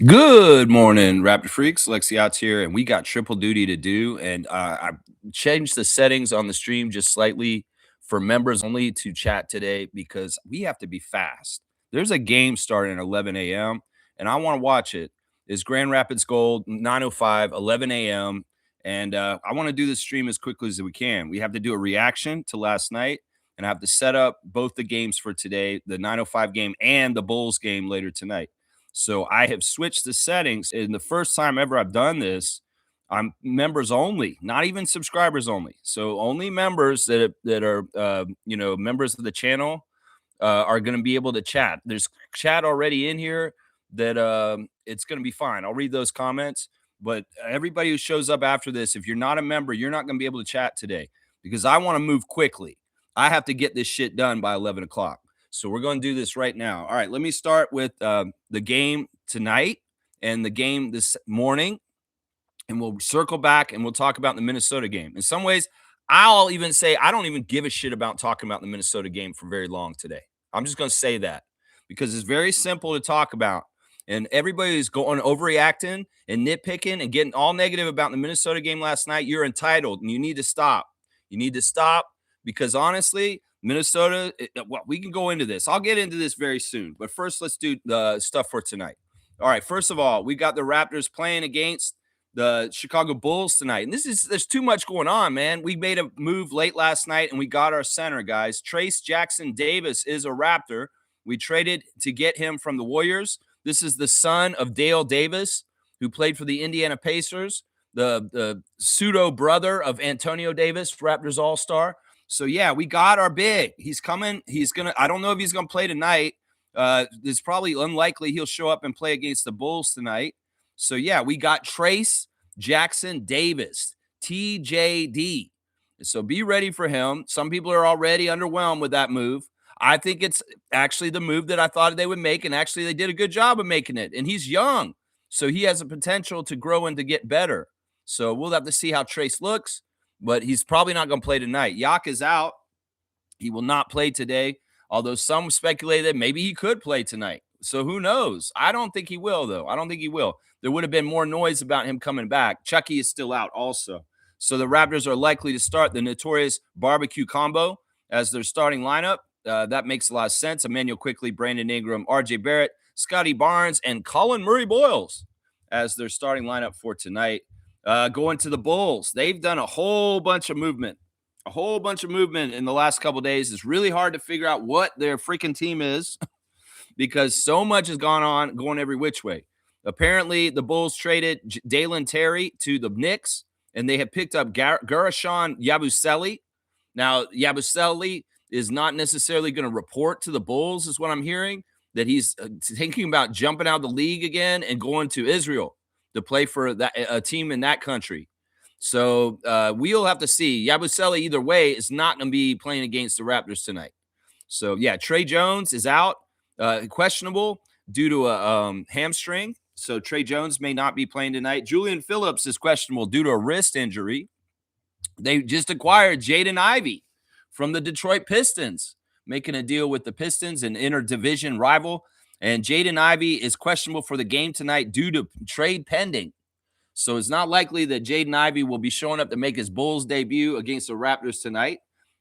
Good morning, Raptor Freaks. Lexi out here, and we got triple duty to do. And I changed the settings on the stream just slightly for members only to chat today because we have to be fast. There's a game starting at 11 a.m., and I want to watch it. It's Grand Rapids Gold, 9:05, 11 a.m., and I want to do the stream as quickly as we can. We have to do a reaction to last night, and I have to set up both the games for today, the 9:05 game and the Bulls game later tonight. So I have switched the settings, and the first time ever I've done this, I'm members only, not even subscribers only. So only members that are members of the channel are going to be able to chat. There's chat already in here that it's going to be fine. I'll read those comments, but everybody who shows up after this, if you're not a member, you're not going to be able to chat today because I want to move quickly. I have to get this shit done by 11 o'clock. So we're going to do this right now. All right, let me start with the game tonight and the game this morning, and we'll circle back and we'll talk about the Minnesota game. In some ways, I'll even say I don't even give a shit about talking about the Minnesota game for very long today. I'm just going to say that because it's very simple to talk about. And everybody is going overreacting and nitpicking and getting all negative about the Minnesota game last night. You're entitled, and you need to stop. You need to stop because honestly, Minnesota, well, we can go into this. I'll get into this very soon. But first, let's do the stuff for tonight. All right. First of all, we got the Raptors playing against the Chicago Bulls tonight. And there's too much going on, man. We made a move late last night, and we got our center, guys. Trace Jackson Davis is a Raptor. We traded to get him from the Warriors. This is the son of Dale Davis, who played for the Indiana Pacers, the pseudo brother of Antonio Davis, Raptors All-Star. So, yeah, we got our big. He's coming. I don't know if he's going to play tonight. It's probably unlikely he'll show up and play against the Bulls tonight. So, yeah, we got Trace Jackson Davis, TJD. So be ready for him. Some people are already underwhelmed with that move. I think it's actually the move that I thought they would make, and actually they did a good job of making it. And he's young, so he has a potential to grow and to get better. So we'll have to see how Trace looks, but he's probably not going to play tonight. Yak is out. He will not play today, although some speculate that maybe he could play tonight. So who knows? I don't think he will, though. I don't think he will. There would have been more noise about him coming back. Chucky is still out also. So the Raptors are likely to start the notorious barbecue combo as their starting lineup. That makes a lot of sense. Emmanuel Quickley, Brandon Ingram, RJ Barrett, Scotty Barnes, and Colin Murray-Boyles as their starting lineup for tonight. Going to the Bulls. They've done a whole bunch of movement. A whole bunch of movement in the last couple of days. It's really hard to figure out what their freaking team is because so much has gone on, going every which way. Apparently, the Bulls traded Dalen Terry to the Knicks, and they have picked up Garashon Yabusele. Now, Yabusele is not necessarily going to report to the Bulls, is what I'm hearing, that he's thinking about jumping out of the league again and going to Israel to play for a team in that country. So we'll have to see. Yabusele, either way, is not going to be playing against the Raptors tonight. So, yeah, Trey Jones is out, questionable due to a hamstring. So Trey Jones may not be playing tonight. Julian Phillips is questionable due to a wrist injury. They just acquired Jaden Ivey from the Detroit Pistons, making a deal with the Pistons, an interdivision rival. And Jaden Ivey is questionable for the game tonight due to trade pending. So it's not likely that Jaden Ivey will be showing up to make his Bulls debut against the Raptors tonight.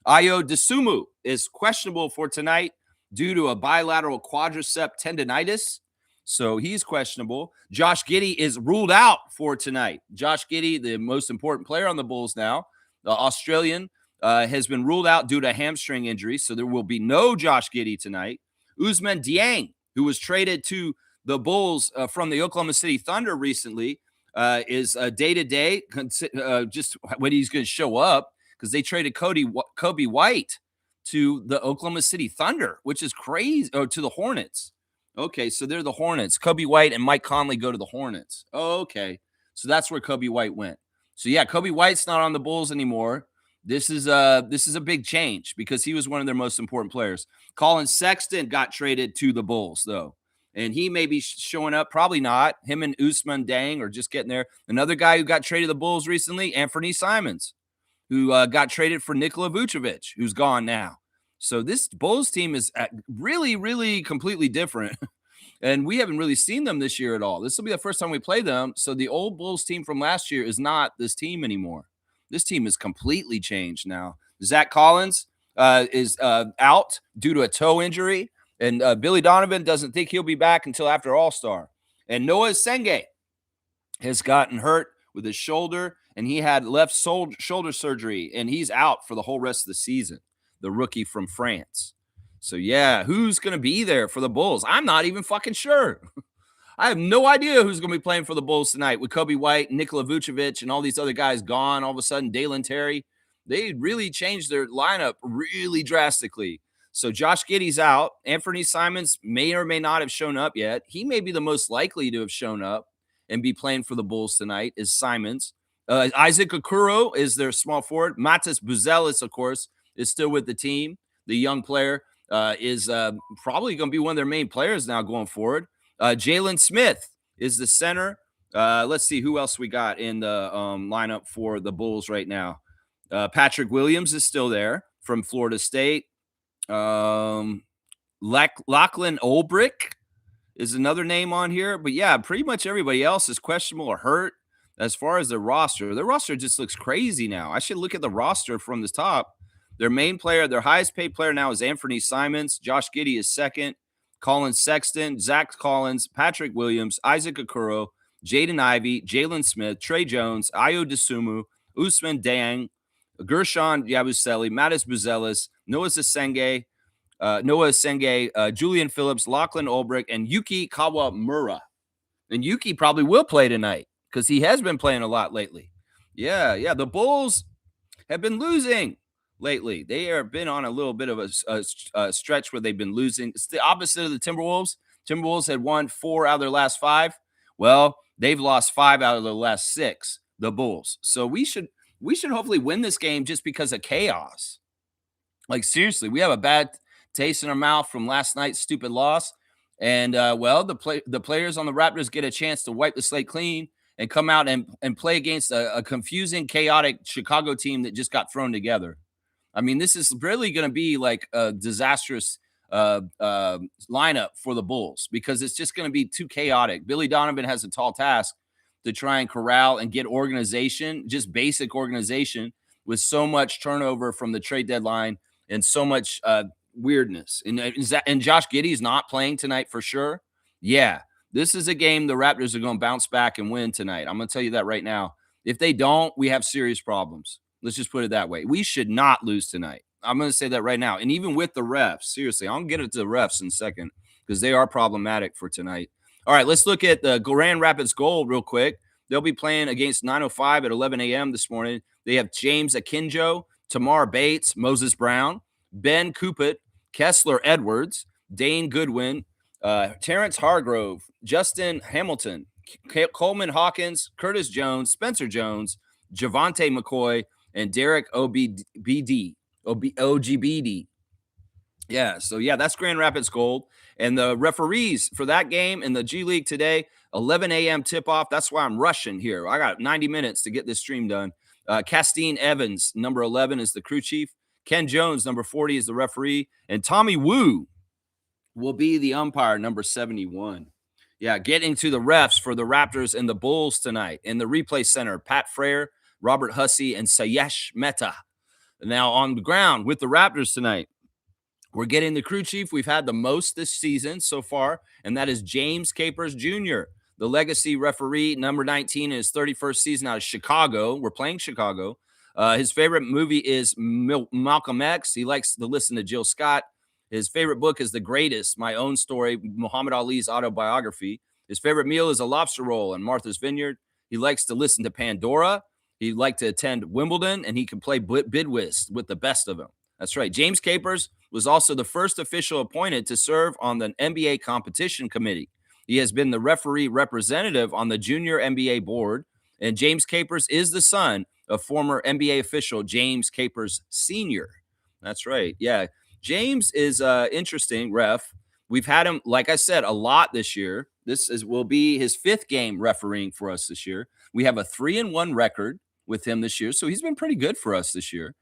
Ayo Dosunmu is questionable for tonight due to a bilateral quadricep tendonitis. So he's questionable. Josh Giddey is ruled out for tonight. Josh Giddey, the most important player on the Bulls now, the Australian, has been ruled out due to a hamstring injury. So there will be no Josh Giddey tonight. Ousmane Dieng, who was traded to the Bulls from the Oklahoma City Thunder recently, is day-to-day, just when he's going to show up, because they traded Kobe White to the Oklahoma City Thunder, which is crazy, or to the Hornets. Okay, so they're the Hornets. Kobe White and Mike Conley go to the Hornets. Oh, okay, so that's where Kobe White went. So, yeah, Kobe White's not on the Bulls anymore. This is a big change because he was one of their most important players. Colin Sexton got traded to the Bulls, though. And he may be showing up, probably not. Him and Ousmane Dieng are just getting there. Another guy who got traded to the Bulls recently, Anthony Simons, who got traded for Nikola Vucevic, who's gone now. So this Bulls team is really, really completely different. And we haven't really seen them this year at all. This will be the first time we play them. So the old Bulls team from last year is not this team anymore. This team is completely changed now. Zach Collins is out due to a toe injury, and Billy Donovan doesn't think he'll be back until after All-Star. And Noah Senge has gotten hurt with his shoulder, and he had left shoulder surgery, and he's out for the whole rest of the season, the rookie from France. So, yeah, who's going to be there for the Bulls? I'm not even fucking sure. I have no idea who's going to be playing for the Bulls tonight with Kobe White, Nikola Vucevic, and all these other guys gone. All of a sudden, Dalen Terry, they really changed their lineup really drastically. So Josh Giddey's out. Anthony Simons may or may not have shown up yet. He may be the most likely to have shown up and be playing for the Bulls tonight is Simons. Isaac Okoro is their small forward. Matas Buzelis, of course, is still with the team. The young player is probably going to be one of their main players now going forward. Jalen Smith is the center. Let's see who else we got in the lineup for the Bulls right now. Patrick Williams is still there from Florida State. Lachlan Olbrich is another name on here. But, yeah, pretty much everybody else is questionable or hurt as far as their roster just looks crazy now. I should look at the roster from the top. Their main player, their highest paid player now is Anthony Simons. Josh Giddey is second. Colin Sexton, Zach Collins, Patrick Williams, Isaac Okoro, Jaden Ivey, Jalen Smith, Trey Jones, Ayo Dosunmu, Usman Dang, Gershon Yabusele, Mattis Buzelis, Noah Senge, Julian Phillips, Lachlan Olbrich, and Yuki Kawamura. And Yuki probably will play tonight because he has been playing a lot lately. Yeah. The Bulls have been losing lately. They have been on a little bit of a stretch where they've been losing. It's the opposite of the Timberwolves. Timberwolves had won 4 out of their last 5. Well, they've lost 5 out of the last 6, the Bulls. So we should hopefully win this game just because of chaos. Like, seriously, we have a bad taste in our mouth from last night's stupid loss. And, the players on the Raptors get a chance to wipe the slate clean and come out and play against a confusing, chaotic Chicago team that just got thrown together. I mean, this is really going to be like a disastrous lineup for the Bulls because it's just going to be too chaotic. Billy Donovan has a tall task to try and corral and get organization, just basic organization, with so much turnover from the trade deadline and so much weirdness. And Josh Giddey is not playing tonight for sure. Yeah, this is a game the Raptors are going to bounce back and win tonight. I'm going to tell you that right now. If they don't, we have serious problems. Let's just put it that way. We should not lose tonight. I'm going to say that right now. And even with the refs, seriously, I'll get it to the refs in a second because they are problematic for tonight. All right, let's look at the Grand Rapids Gold real quick. They'll be playing against 905 at 11 a.m. this morning. They have James Akinjo, Tamar Bates, Moses Brown, Ben Kupit, Kessler Edwards, Dane Goodwin, Terrence Hargrove, Justin Hamilton, Coleman Hawkins, Curtis Jones, Spencer Jones, Javante McCoy, and Derek OGBD. Yeah, so that's Grand Rapids Gold. And the referees for that game in the G League today, 11 a.m. tip-off. That's why I'm rushing here. I got 90 minutes to get this stream done. Castine Evans, number 11, is the crew chief. Ken Jones, number 40, is the referee. And Tommy Wu will be the umpire, number 71. Yeah, getting to the refs for the Raptors and the Bulls tonight. In the replay center, Pat Frere, Robert Hussey, and Sayesh Mehta. Now on the ground with the Raptors tonight, we're getting the crew chief we've had the most this season so far, and that is James Capers Jr., the legacy referee, number 19 in his 31st season out of Chicago. We're playing Chicago. His favorite movie is Malcolm X. He likes to listen to Jill Scott. His favorite book is The Greatest, My Own Story, Muhammad Ali's autobiography. His favorite meal is a lobster roll in Martha's Vineyard. He likes to listen to Pandora. He'd like to attend Wimbledon, and he can play bid whist with the best of them. That's right. James Capers was also the first official appointed to serve on the NBA competition committee. He has been the referee representative on the junior NBA board, and James Capers is the son of former NBA official James Capers Sr. That's right. Yeah. James is interesting ref. We've had him, like I said, a lot this year. Will be his 5th game refereeing for us this year. We have a 3-1 record with him this year, so he's been pretty good for us this year.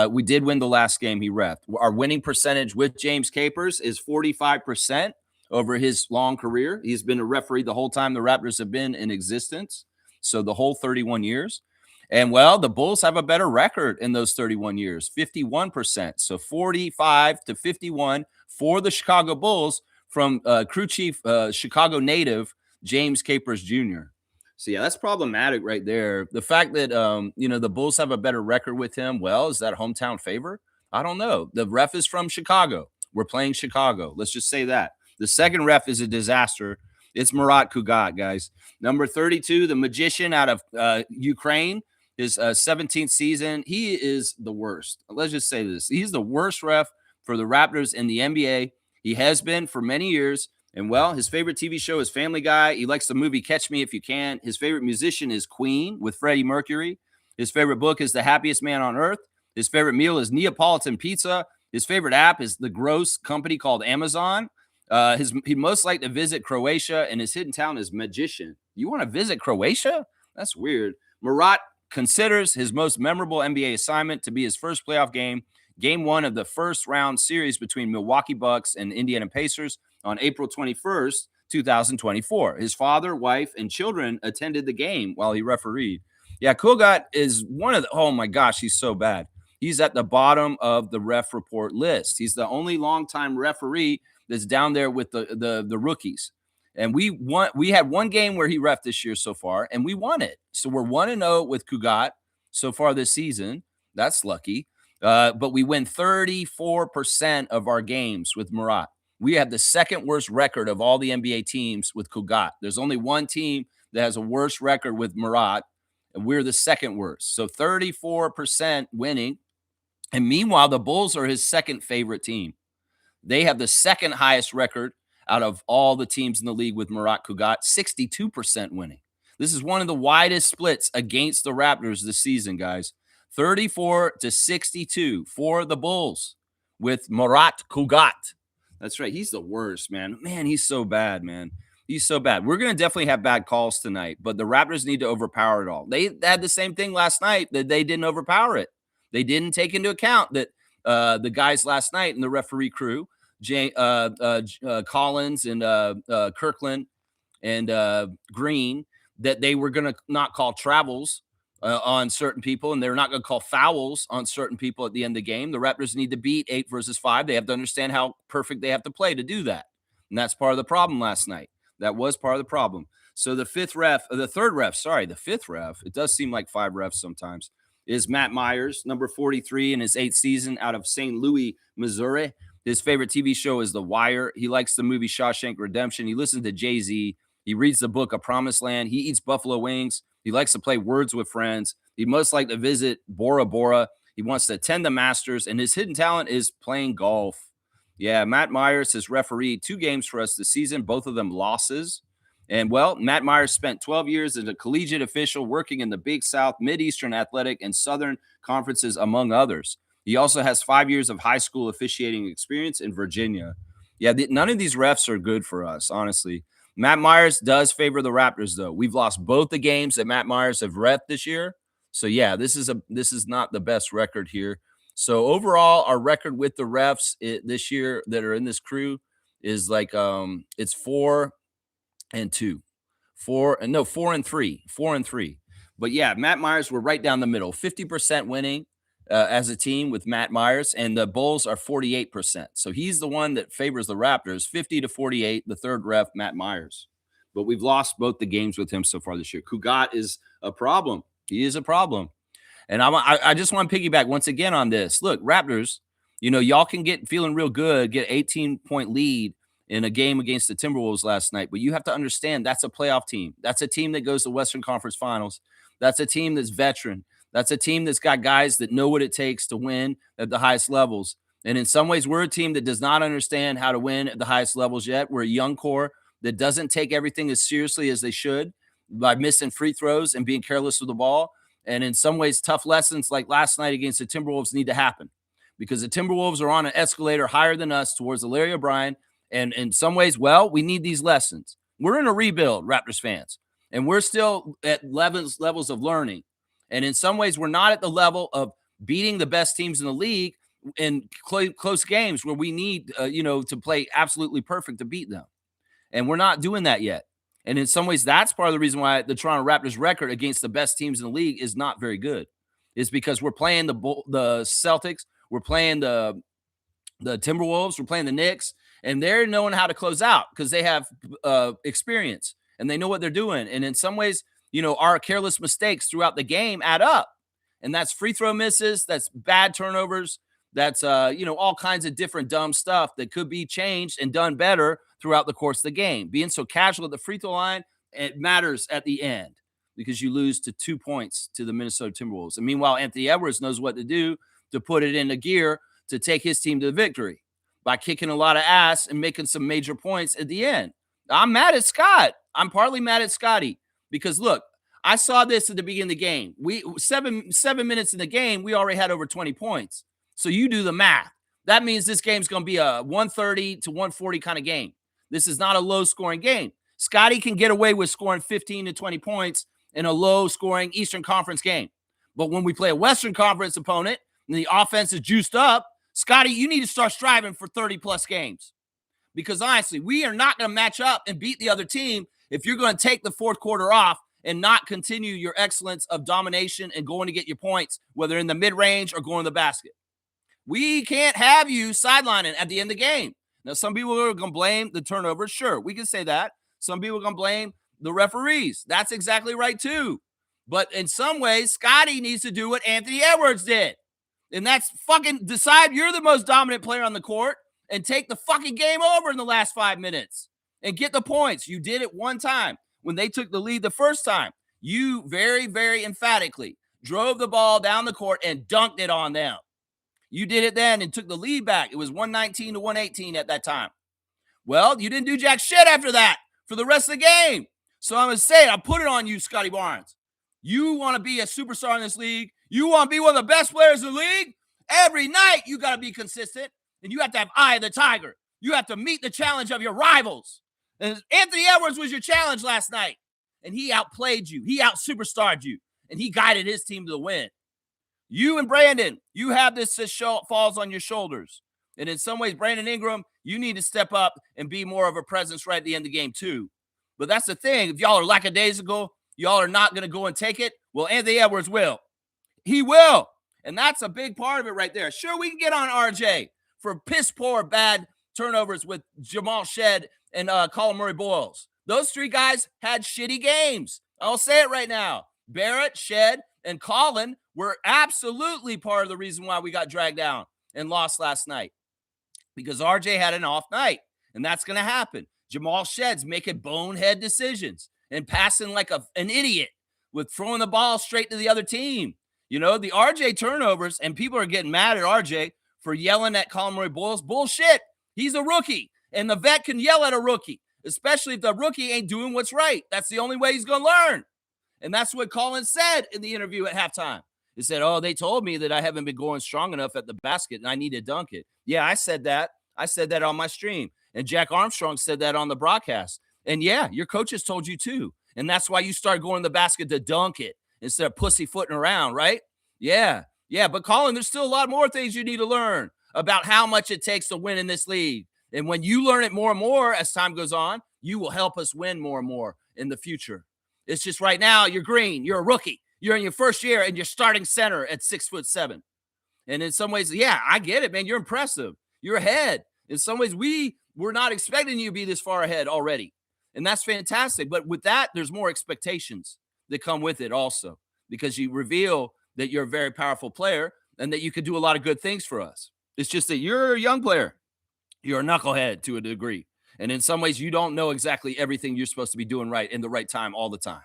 We did win the last game he reffed. Our winning percentage with James Capers is 45%. over his long career. He's been a referee the whole time the Raptors have been in existence, so the whole 31 years. And well, the Bulls have a better record in those 31 years, 51%. So 45 to 51 for the Chicago Bulls from crew chief, Chicago native James Capers Jr. So yeah, that's problematic right there. The fact that the Bulls have a better record with him, well, is that hometown favor? I don't know. The ref is from Chicago. We're playing Chicago. Let's just say that. The second ref is a disaster. It's Murat Kugat, guys. Number 32, the magician out of Ukraine, his 17th season. He is the worst. Let's just say this. He's the worst ref for the Raptors in the NBA. He has been for many years. And well, his favorite TV show is Family Guy. He likes the movie Catch Me If You Can. His favorite musician is Queen with Freddie Mercury. His favorite book is The Happiest Man on Earth. His favorite meal is Neapolitan pizza. His favorite app is the gross company called Amazon. He'd most like to visit Croatia, and his hidden talent is magician. You want to visit Croatia? That's weird. Murat considers his most memorable NBA assignment to be his first playoff game, game one of the first round series between Milwaukee Bucks and Indiana Pacers on April 21st, 2024. His father, wife, and children attended the game while he refereed. Yeah, Kugat is one of the, oh my gosh, he's so bad. He's at the bottom of the ref report list. He's the only longtime referee that's down there with the rookies. And we had one game where he ref this year so far, and we won it. So we're 1-0 with Kugat so far this season. That's lucky. But we win 34% of our games with Murat. We have the second worst record of all the NBA teams with Kugat. There's only one team that has a worse record with Murat, and we're the second worst. So 34% winning. And meanwhile, the Bulls are his second favorite team. They have the second highest record out of all the teams in the league with Murat Kugat, 62% winning. This is one of the widest splits against the Raptors this season, guys. 34 to 62 for the Bulls with Murat Kugat. That's right. He's the worst, man. Man, he's so bad, man. He's so bad. We're going to definitely have bad calls tonight, but the Raptors need to overpower it all. They had the same thing last night that they didn't overpower it. They didn't take into account that the guys last night in the referee crew, Collins and Kirkland and Green, that they were going to not call travels on certain people, and they're not going to call fouls on certain people at the end of the game. The Raptors need to beat 8 versus 5. They have to understand how perfect they have to play to do that. And that's part of the problem last night. That was part of the problem. So the fifth ref, it does seem like 5 refs sometimes, is Matt Myers, number 43 in his 8th season out of St. Louis, Missouri. His favorite TV show is The Wire. He likes the movie Shawshank Redemption. He listens to Jay-Z. He reads the book A Promised Land. He eats buffalo wings. He likes to play Words with Friends. He'd most like to visit Bora Bora. He wants to attend the Masters, and his hidden talent is playing golf. Yeah, Matt Myers has refereed 2 games for us this season, both of them losses. And, well, Matt Myers spent 12 years as a collegiate official working in the Big South, Mid-Eastern Athletic, and Southern Conferences, among others. He also has 5 years of high school officiating experience in Virginia. Yeah, none of these refs are good for us, honestly. Matt Myers does favor the Raptors, though. We've lost both the games that Matt Myers have ref this year. So, yeah, this is not the best record here. So, overall, our record with the refs this year that are in this crew is like it's 4-2. 4-3. But yeah, Matt Myers, we're right down the middle. 50% winning as a team with Matt Myers, and the Bulls are 48%. So he's the one that favors the Raptors, 50 to 48, the third ref, Matt Myers. But we've lost both the games with him so far this year. Kugat is a problem. He is a problem. And I just want to piggyback once again on this. Look, Raptors, y'all can get feeling real good, get 18-point lead in a game against the Timberwolves last night. But you have to understand that's a playoff team. That's a team that goes to Western Conference Finals. That's a team that's veteran. That's a team that's got guys that know what it takes to win at the highest levels. And in some ways, we're a team that does not understand how to win at the highest levels yet. We're a young core that doesn't take everything as seriously as they should by missing free throws and being careless with the ball. And in some ways, tough lessons like last night against the Timberwolves need to happen because the Timberwolves are on an escalator higher than us towards Larry O'Brien. And in some ways, well, we need these lessons. We're in a rebuild, Raptors fans, and we're still at levels of learning. And in some ways, we're not at the level of beating the best teams in the league in close games where we need, to play absolutely perfect to beat them. And we're not doing that yet. And in some ways, that's part of the reason why the Toronto Raptors record against the best teams in the league is not very good. Is because we're playing the Celtics, we're playing the Timberwolves, we're playing the Knicks, and they're knowing how to close out because they have experience and they know what they're doing. And in some ways, our careless mistakes throughout the game add up. And that's free throw misses, that's bad turnovers, that's all kinds of different dumb stuff that could be changed and done better throughout the course of the game. Being so casual at the free throw line, it matters at the end because you lose to 2 points to the Minnesota Timberwolves. And meanwhile, Anthony Edwards knows what to do to put it into gear to take his team to the victory by kicking a lot of ass and making some major points at the end. I'm mad at Scott. I'm partly mad at Scotty because look, I saw this at the beginning of the game. We 7 minutes in the game, we already had over 20 points. So you do the math. That means this game's going to be a 130 to 140 kind of game. This is not a low-scoring game. Scotty can get away with scoring 15 to 20 points in a low-scoring Eastern Conference game. But when we play a Western Conference opponent and the offense is juiced up, Scotty, you need to start striving for 30-plus games. Because honestly, we are not going to match up and beat the other team if you're going to take the fourth quarter off and not continue your excellence of domination and going to get your points, whether in the mid-range or going to the basket. We can't have you sidelining at the end of the game. Now, some people are going to blame the turnovers. Sure, we can say that. Some people are going to blame the referees. That's exactly right, too. But in some ways, Scotty needs to do what Anthony Edwards did. And that's fucking decide you're the most dominant player on the court and take the fucking game over in the last 5 minutes and get the points. You did it one time when they took the lead the first time. You very, very emphatically drove the ball down the court and dunked it on them. You did it then and took the lead back. It was 119 to 118 at that time. Well, you didn't do jack shit after that for the rest of the game. So I'm going to say, I put it on you, Scotty Barnes. You want to be a superstar in this league. You want to be one of the best players in the league. Every night, you got to be consistent, and you have to have eye of the tiger. You have to meet the challenge of your rivals. And Anthony Edwards was your challenge last night, and he outplayed you. He out-superstarred you, and he guided his team to the win. You and Brandon, you have this that falls on your shoulders. And in some ways, Brandon Ingram, you need to step up and be more of a presence right at the end of the game, too. But that's the thing. If y'all are lackadaisical, y'all are not going to go and take it. Well, Anthony Edwards will. He will. And that's a big part of it right there. Sure, we can get on RJ for piss poor bad turnovers with Jamal Shed and Colin Murray-Boyles. Those three guys had shitty games. I'll say it right now. Barrett, Shed, and Colin were absolutely part of the reason why we got dragged down and lost last night. Because RJ had an off night, and that's going to happen. Jamal Shed's making bonehead decisions and passing like an idiot with throwing the ball straight to the other team. The RJ turnovers, and people are getting mad at RJ for yelling at Colin Murray-Boyles. Bullshit. He's a rookie, and the vet can yell at a rookie, especially if the rookie ain't doing what's right. That's the only way he's going to learn. And that's what Colin said in the interview at halftime. He said, they told me that I haven't been going strong enough at the basket and I need to dunk it. Yeah, I said that. I said that on my stream. And Jack Armstrong said that on the broadcast. And yeah, your coaches told you too. And that's why you started going to the basket to dunk it instead of pussyfooting around, right? Yeah. But Colin, there's still a lot more things you need to learn about how much it takes to win in this league. And when you learn it more and more as time goes on, you will help us win more and more in the future. It's just right now, you're green. You're a rookie. You're in your first year and you're starting center at 6'7". And in some ways, yeah, I get it, man. You're impressive. You're ahead. In some ways, we're not expecting you to be this far ahead already. And that's fantastic. But with that, there's more expectations that come with it also, because you reveal that you're a very powerful player and that you could do a lot of good things for us. It's just that you're a young player. You're a knucklehead to a degree. And in some ways, you don't know exactly everything you're supposed to be doing right in the right time all the time.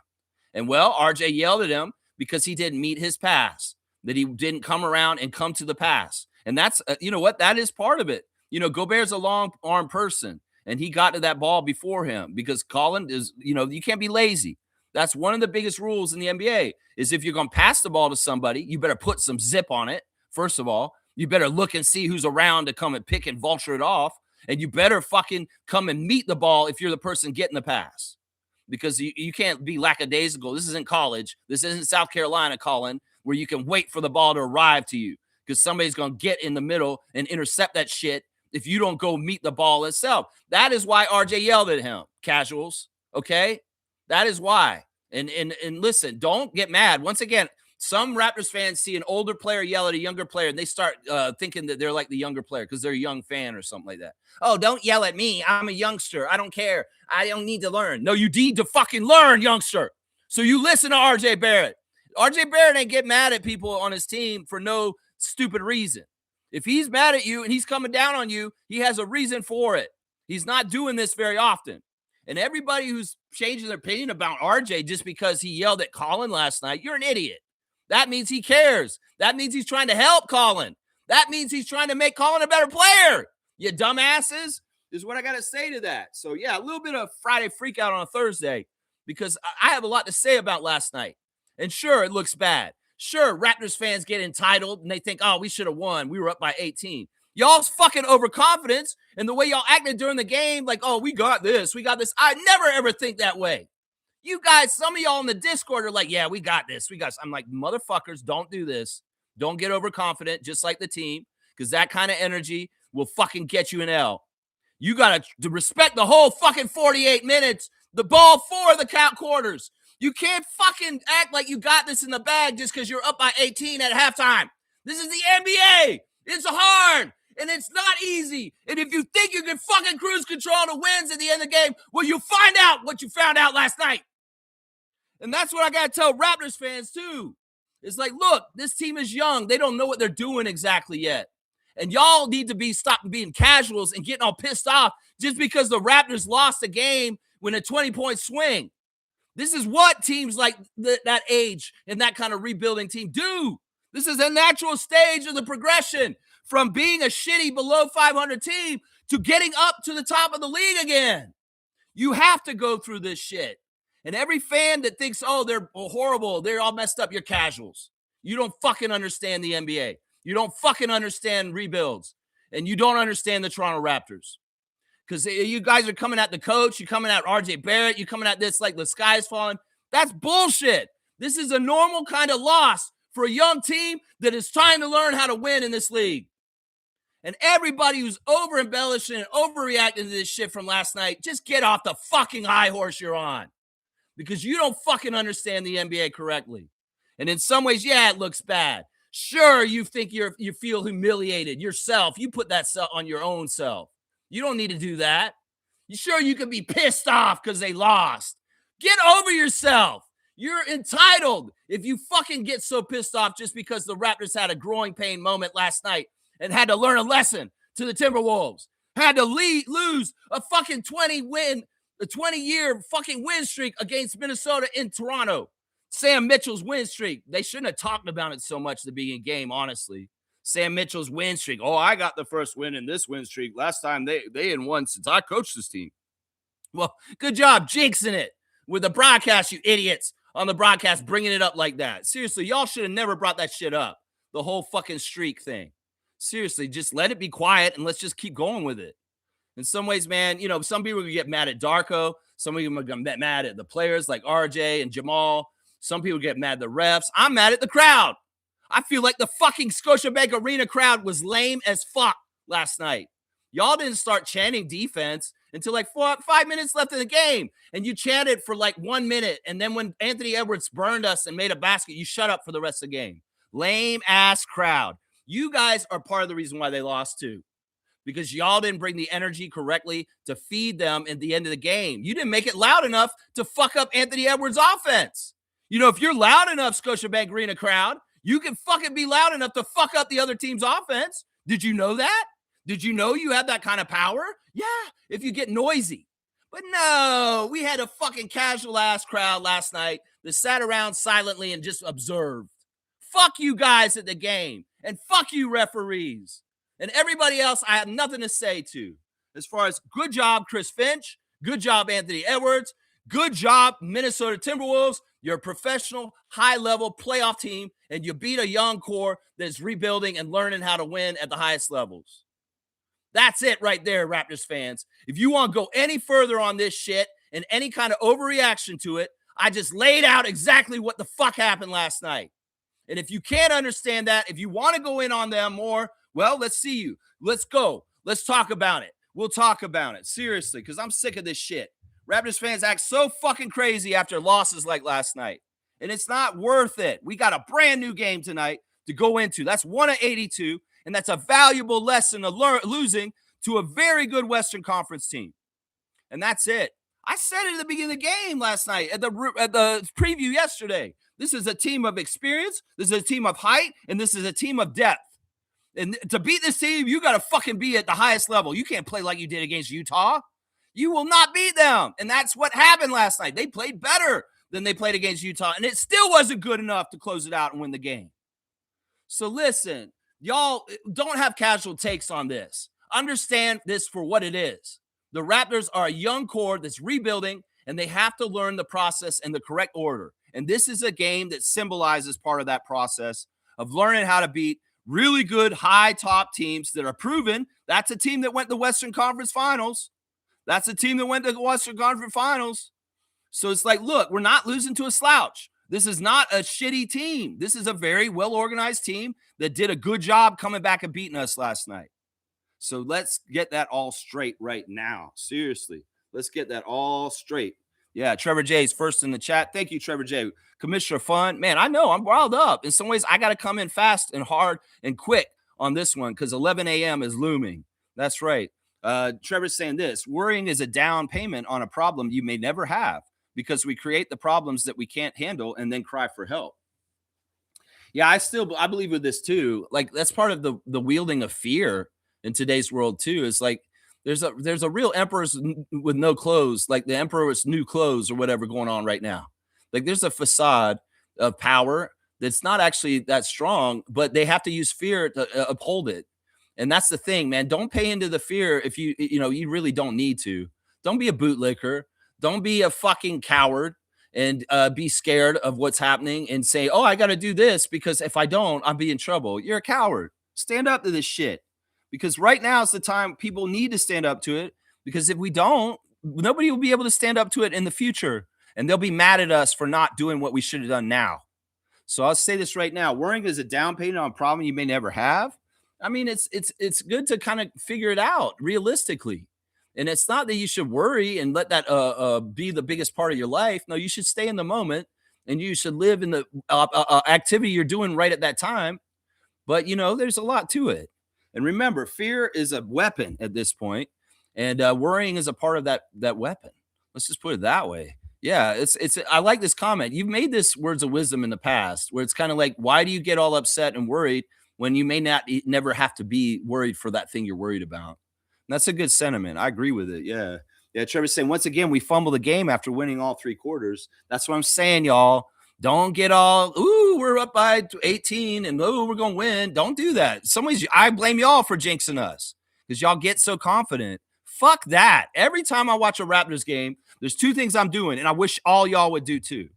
And well, RJ yelled at him because he didn't meet his pass, that he didn't come around and come to the pass. And that's, you know what, that is part of it. Gobert's a long arm person, and he got to that ball before him because Colin is, you can't be lazy. That's one of the biggest rules in the NBA is if you're going to pass the ball to somebody, you better put some zip on it. First of all, you better look and see who's around to come and pick and vulture it off. And you better fucking come and meet the ball if you're the person getting the pass. Because you can't be lackadaisical. This isn't college. This isn't South Carolina, Colin, where you can wait for the ball to arrive to you because somebody's going to get in the middle and intercept that shit if you don't go meet the ball itself. That is why RJ yelled at him, casuals. Okay? That is why. And listen, don't get mad. Once again, some Raptors fans see an older player yell at a younger player, and they start thinking that they're like the younger player because they're a young fan or something like that. Oh, don't yell at me. I'm a youngster. I don't care. I don't need to learn. No, you need to fucking learn, youngster. So you listen to RJ Barrett. RJ Barrett ain't get mad at people on his team for no stupid reason. If he's mad at you and he's coming down on you, he has a reason for it. He's not doing this very often. And everybody who's changing their opinion about RJ just because he yelled at Colin last night, you're an idiot. That means he cares. That means he's trying to help Colin. That means he's trying to make Colin a better player. You dumbasses, is what I got to say to that. So, yeah, a little bit of Friday freak out on a Thursday because I have a lot to say about last night. And sure, it looks bad. Sure, Raptors fans get entitled and they think, oh, we should have won. We were up by 18. Y'all's fucking overconfidence and the way y'all acted during the game, like, oh, we got this. We got this. I never, ever think that way. You guys, some of y'all in the Discord are like, yeah, we got this. We got this. I'm like, motherfuckers, don't do this. Don't get overconfident, just like the team, because that kind of energy will fucking get you an L. You got to respect the whole fucking 48 minutes, the ball for the count quarters. You can't fucking act like you got this in the bag just because you're up by 18 at halftime. This is the NBA. It's hard, and it's not easy. And if you think you can fucking cruise control to wins at the end of the game, well, you find out what you found out last night. And that's what I got to tell Raptors fans, too. It's like, look, this team is young. They don't know what they're doing exactly yet. And y'all need to be stopping being casuals and getting all pissed off just because the Raptors lost a game when a 20-point swing. This is what teams like that age and that kind of rebuilding team do. This is a natural stage of the progression from being a shitty below 500 team to getting up to the top of the league again. You have to go through this shit. And every fan that thinks, oh, they're horrible, they're all messed up, you're casuals. You don't fucking understand the NBA. You don't fucking understand rebuilds. And you don't understand the Toronto Raptors. Because you guys are coming at the coach, you're coming at RJ Barrett, you're coming at this like the sky's falling. That's bullshit. This is a normal kind of loss for a young team that is trying to learn how to win in this league. And everybody who's over-embellishing and overreacting to this shit from last night, just get off the fucking high horse you're on. Because you don't fucking understand the NBA correctly. And in some ways, yeah, it looks bad. Sure, you think you feel humiliated yourself. You put that on your own self. You don't need to do that. You sure you can be pissed off because they lost. Get over yourself. You're entitled if you fucking get so pissed off just because the Raptors had a growing pain moment last night and had to learn a lesson to the Timberwolves. Had to lose a fucking 20-year fucking win streak against Minnesota in Toronto. Sam Mitchell's win streak. They shouldn't have talked about it so much at the beginning of the game, honestly. Sam Mitchell's win streak. Oh, I got the first win in this win streak. Last time they hadn't won since I coached this team. Well, good job jinxing it with the broadcast, you idiots on the broadcast bringing it up like that. Seriously, y'all should have never brought that shit up. The whole fucking streak thing. Seriously, just let it be quiet and let's just keep going with it. In some ways, man, you know, some people will get mad at Darko. Some of them are going to get mad at the players like RJ and Jamal. Some people get mad at the refs. I'm mad at the crowd. I feel like the fucking Scotiabank Arena crowd was lame as fuck last night. Y'all didn't start chanting defense until like 5 minutes left in the game. And you chanted for like 1 minute. And then when Anthony Edwards burned us and made a basket, you shut up for the rest of the game. Lame ass crowd. You guys are part of the reason why they lost too. Because y'all didn't bring the energy correctly to feed them at the end of the game. You didn't make it loud enough to fuck up Anthony Edwards' offense. You know, if you're loud enough, Scotiabank Arena crowd, you can fucking be loud enough to fuck up the other team's offense. Did you know that? Did you know you have that kind of power? Yeah, if you get noisy. But no, we had a fucking casual-ass crowd last night that sat around silently and just observed. Fuck you guys at the game. And fuck you referees. And everybody else I have nothing to say to. As far as good job, Chris Finch. Good job, Anthony Edwards. Good job, Minnesota Timberwolves. You're a professional, high-level playoff team, and you beat a young core that's rebuilding and learning how to win at the highest levels. That's it right there, Raptors fans. If you want to go any further on this shit and any kind of overreaction to it, I just laid out exactly what the fuck happened last night. And if you can't understand that, if you want to go in on them more, well, let's see you. Let's go. Let's talk about it. We'll talk about it. Seriously, because I'm sick of this shit. Raptors fans act so fucking crazy after losses like last night. And it's not worth it. We got a brand new game tonight to go into. That's 1 of 82, and that's a valuable lesson of losing to a very good Western Conference team. And that's it. I said it at the beginning of the game last night at the preview yesterday. This is a team of experience, this is a team of height, and this is a team of depth. And to beat this team, you got to fucking be at the highest level. You can't play like you did against Utah. You will not beat them. And that's what happened last night. They played better than they played against Utah, and it still wasn't good enough to close it out and win the game. So listen, y'all don't have casual takes on this. Understand this for what it is. The Raptors are a young core that's rebuilding, and they have to learn the process in the correct order. And this is a game that symbolizes part of that process of learning how to beat really good high top teams that are proven. That's a team that went to the Western Conference Finals. That's a team that went to the Western Conference Finals. So it's like, look, we're not losing to a slouch. This is not a shitty team. This is a very well-organized team that did a good job coming back and beating us last night. So let's get that all straight right now. Seriously, let's get that all straight. Yeah, Trevor J's first in the chat. Thank you, Trevor J. Commissioner Fun. Man, I know I'm riled up. In some ways, I got to come in fast and hard and quick on this one because 11 a.m. is looming. That's right. Trevor's saying this: worrying is a down payment on a problem you may never have because we create the problems that we can't handle and then cry for help. Yeah, I believe with this too. Like that's part of the wielding of fear in today's world too. Is like there's a real emperor's with no clothes, like the emperor's new clothes or whatever going on right now. Like there's a facade of power that's not actually that strong, but they have to use fear to uphold it. And that's the thing, man. Don't pay into the fear if you really don't need to. Don't be a bootlicker. Don't be a fucking coward and be scared of what's happening and say, oh, I got to do this because if I don't, I'll be in trouble. You're a coward. Stand up to this shit. Because right now is the time people need to stand up to it. Because if we don't, nobody will be able to stand up to it in the future. And they'll be mad at us for not doing what we should have done now. So I'll say this right now. Worrying is a down payment on a problem you may never have. I mean, it's good to kind of figure it out realistically. And it's not that you should worry and let that be the biggest part of your life. No, you should stay in the moment and you should live in the activity you're doing right at that time. But, there's a lot to it. And remember, fear is a weapon at this point, and worrying is a part of that weapon. Let's just put it that way. Yeah, it's. I like this comment. You've made this words of wisdom in the past, where it's kind of like, why do you get all upset and worried when you may never have to be worried for that thing you're worried about? And that's a good sentiment. I agree with it. Yeah. Trevor's saying once again we fumbled the game after winning all 3 quarters. That's what I'm saying, y'all. Don't get all, we're up by 18 and we're going to win. Don't do that. Some ways I blame y'all for jinxing us because y'all get so confident. Fuck that. Every time I watch a Raptors game, there's 2 things I'm doing, and I wish all y'all would do too.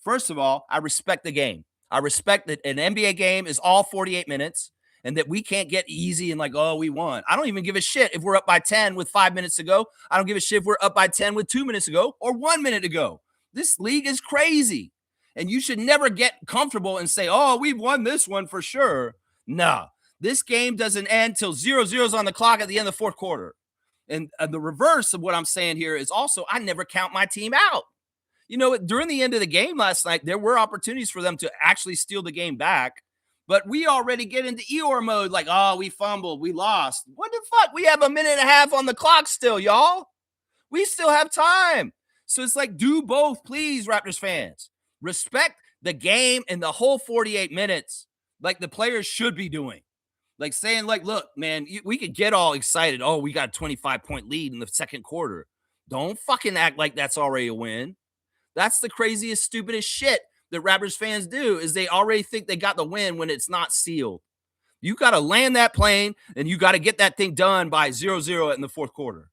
First of all, I respect the game. I respect that an NBA game is all 48 minutes and that we can't get easy and like, oh, we won. I don't even give a shit if we're up by 10 with 5 minutes to go. I don't give a shit if we're up by 10 with 2 minutes to go or 1 minute to go. This league is crazy. And you should never get comfortable and say, oh, we've won this one for sure. No, this game doesn't end till 0-0's on the clock at the end of the 4th quarter. And the reverse of what I'm saying here is also I never count my team out. During the end of the game last night, there were opportunities for them to actually steal the game back. But we already get into Eeyore mode like, oh, we fumbled, we lost. What the fuck? We have a minute and a half on the clock still, y'all. We still have time. So it's like, do both, please, Raptors fans. Respect the game and the whole 48 minutes like the players should be doing. Like saying, like, look, man, we could get all excited. Oh, we got a 25-point lead in the 2nd quarter. Don't fucking act like that's already a win. That's the craziest, stupidest shit that Raptors fans do is they already think they got the win when it's not sealed. You got to land that plane and you got to get that thing done by 0-0 in the 4th quarter.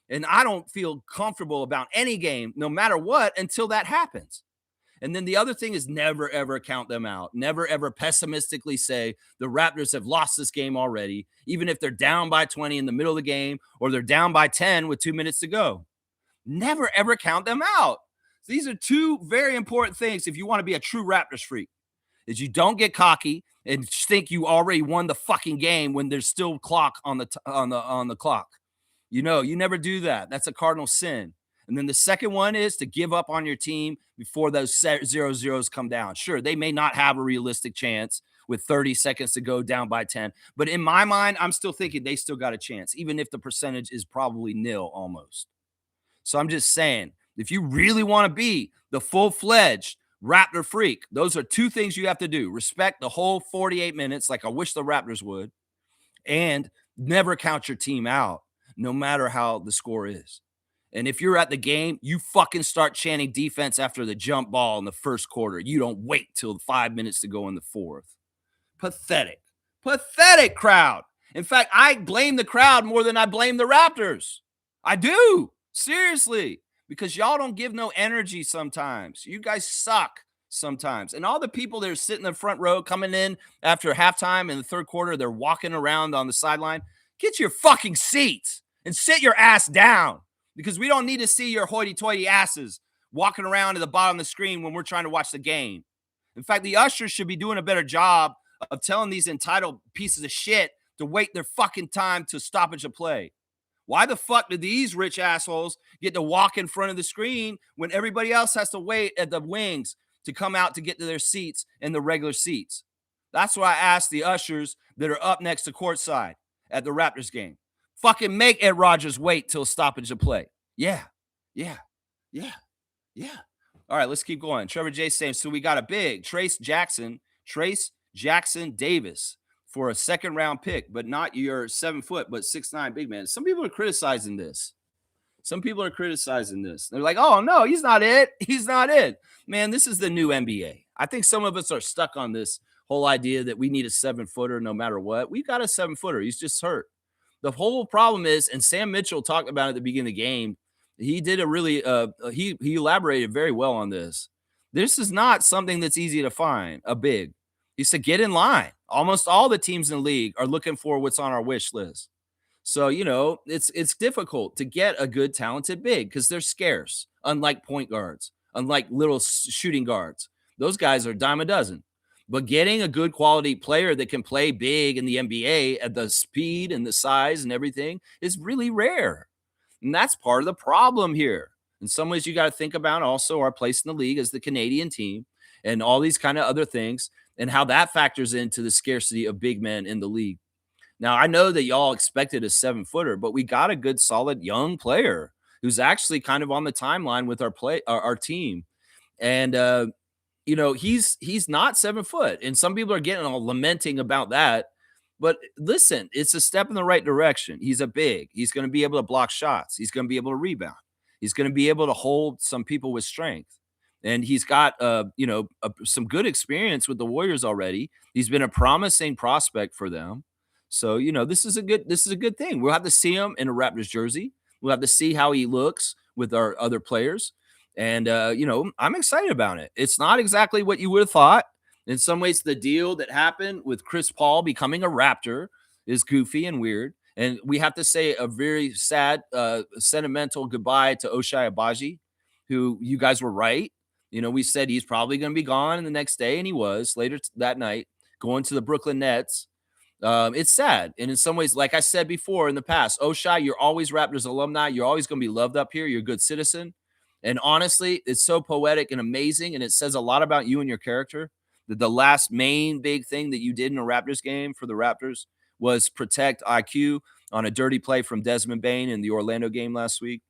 And I don't feel comfortable about any game, no matter what, until that happens. And then the other thing is never, ever count them out. Never, ever pessimistically say the Raptors have lost this game already, even if they're down by 20 in the middle of the game or they're down by 10 with 2 minutes to go. Never, ever count them out. These are 2 very important things if you want to be a true Raptors freak, is you don't get cocky and think you already won the fucking game when there's still clock on the clock. You never do that. That's a cardinal sin. And then the second one is to give up on your team before those 0-0s come down. Sure, they may not have a realistic chance with 30 seconds to go down by 10. But in my mind, I'm still thinking they still got a chance, even if the percentage is probably nil almost. So I'm just saying, if you really want to be the full-fledged Raptor freak, those are two things you have to do. Respect the whole 48 minutes, like I wish the Raptors would, and never count your team out, no matter how the score is. And if you're at the game, you fucking start chanting defense after the jump ball in the first quarter. You don't wait till 5 minutes to go in the fourth. Pathetic. Pathetic crowd. In fact, I blame the crowd more than I blame the Raptors. I do. Seriously. Because y'all don't give no energy sometimes. You guys suck sometimes. And all the people that are sitting in the front row coming in after halftime in the third quarter, they're walking around on the sideline. Get your fucking seats and sit your ass down, because we don't need to see your hoity-toity asses walking around at the bottom of the screen when we're trying to watch the game. In fact, the ushers should be doing a better job of telling these entitled pieces of shit to wait their fucking time to stoppage of play. Why the fuck do these rich assholes get to walk in front of the screen when everybody else has to wait at the wings to come out to get to their seats in the regular seats? That's why I asked the ushers that are up next to courtside at the Raptors game. Fucking make Ed Rodgers wait till stoppage of play. Yeah. All right, let's keep going. Trevor J saying, so we got a big Trace Jackson Davis for a second round pick, but not your 7 foot, but 6'9" big man. Some people are criticizing this. They're like, oh, no, he's not it. Man, this is the new NBA. I think some of us are stuck on this whole idea that we need a 7-footer no matter what. We've got a 7-footer. He's just hurt. The whole problem is, and Sam Mitchell talked about it at the beginning of the game, he did a really, he elaborated very well on this. This is not something that's easy to find, a big. He said, get in line. Almost all the teams in the league are looking for what's on our wish list. So, it's difficult to get a good, talented big because they're scarce, unlike point guards, unlike little shooting guards. Those guys are a dime a dozen. But getting a good quality player that can play big in the NBA at the speed and the size and everything is really rare. And that's part of the problem here. In some ways, you got to think about also our place in the league as the Canadian team and all these kind of other things and how that factors into the scarcity of big men in the league. Now, I know that y'all expected a 7-footer, but we got a good, solid young player who's actually kind of on the timeline with our team. And, he's not 7 foot. And some people are getting all lamenting about that. But listen, it's a step in the right direction. He's a big. He's going to be able to block shots. He's going to be able to rebound. He's going to be able to hold some people with strength. And he's got, some good experience with the Warriors already. He's been a promising prospect for them. So, this is a good thing. We'll have to see him in a Raptors jersey. We'll have to see how he looks with our other players. And, I'm excited about it. It's not exactly what you would have thought. In some ways, the deal that happened with Chris Paul becoming a Raptor is goofy and weird. And we have to say a very sad, sentimental goodbye to Ochai Agbaji, who you guys were right. We said he's probably going to be gone in the next day, and he was later that night going to the Brooklyn Nets. It's sad. And in some ways, like I said before in the past, Ochai, you're always Raptors alumni. You're always going to be loved up here. You're a good citizen. And honestly, it's so poetic and amazing, and it says a lot about you and your character that the last main big thing that you did in a Raptors game for the Raptors was protect IQ on a dirty play from Desmond Bane in the Orlando game last week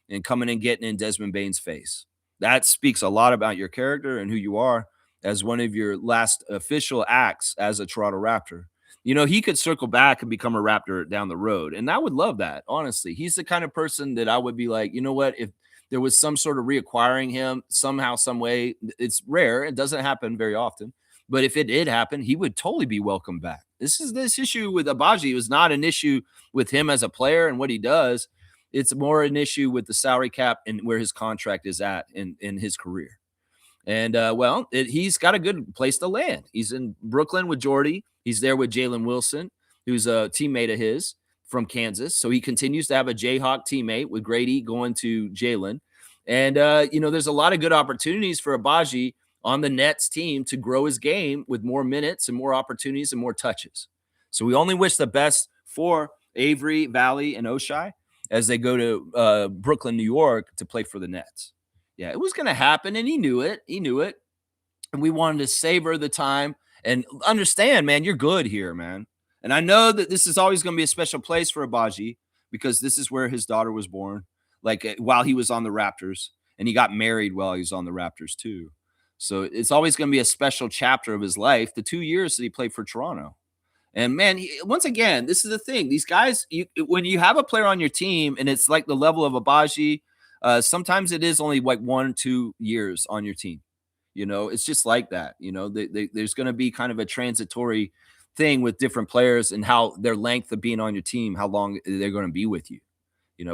and coming and getting in Desmond Bane's face. That speaks a lot about your character and who you are as one of your last official acts as a Toronto Raptor. He could circle back and become a Raptor down the road, and I would love that, honestly. He's the kind of person that I would be like, you know what, if there was some sort of reacquiring him somehow, some way. It's rare. It doesn't happen very often. But if it did happen, he would totally be welcome back. This issue with Agbaji was not an issue with him as a player and what he does. It's more an issue with the salary cap and where his contract is at in his career. And, he's got a good place to land. He's in Brooklyn with Jordy. He's there with Jalen Wilson, who's a teammate of his from Kansas. So he continues to have a Jayhawk teammate with Grady going to Jalen. And, there's a lot of good opportunities for Agbaji on the Nets team to grow his game with more minutes and more opportunities and more touches. So we only wish the best for Avery, Valley, and Oshai as they go to Brooklyn, New York to play for the Nets. Yeah, it was going to happen, and he knew it. He knew it. And we wanted to savor the time and understand, man, you're good here, man. And I know that this is always going to be a special place for Abaji because this is where his daughter was born, like while he was on the Raptors, and he got married while he was on the Raptors too. So it's always going to be a special chapter of his life, the 2 years that he played for Toronto. And man, once again, this is the thing. These guys, when you have a player on your team and it's like the level of Abaji, sometimes it is only like 1 or 2 years on your team. It's just like that. There's going to be kind of a transitory thing with different players and how their length of being on your team, how long they're going to be with you.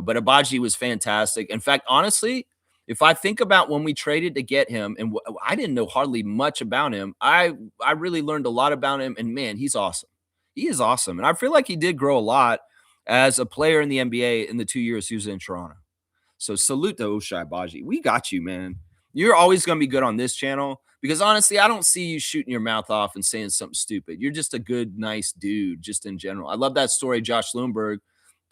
But Abaji was fantastic. In fact, honestly, if I think about when we traded to get him, and I didn't know hardly much about him, I really learned a lot about him. And man, he's awesome. He is awesome. And I feel like he did grow a lot as a player in the NBA in the 2 years he was in Toronto. So salute to Oshai Abaji. We got you, man. You're always going to be good on this channel because honestly, I don't see you shooting your mouth off and saying something stupid. You're just a good, nice dude, just in general. I love that story Josh Lundberg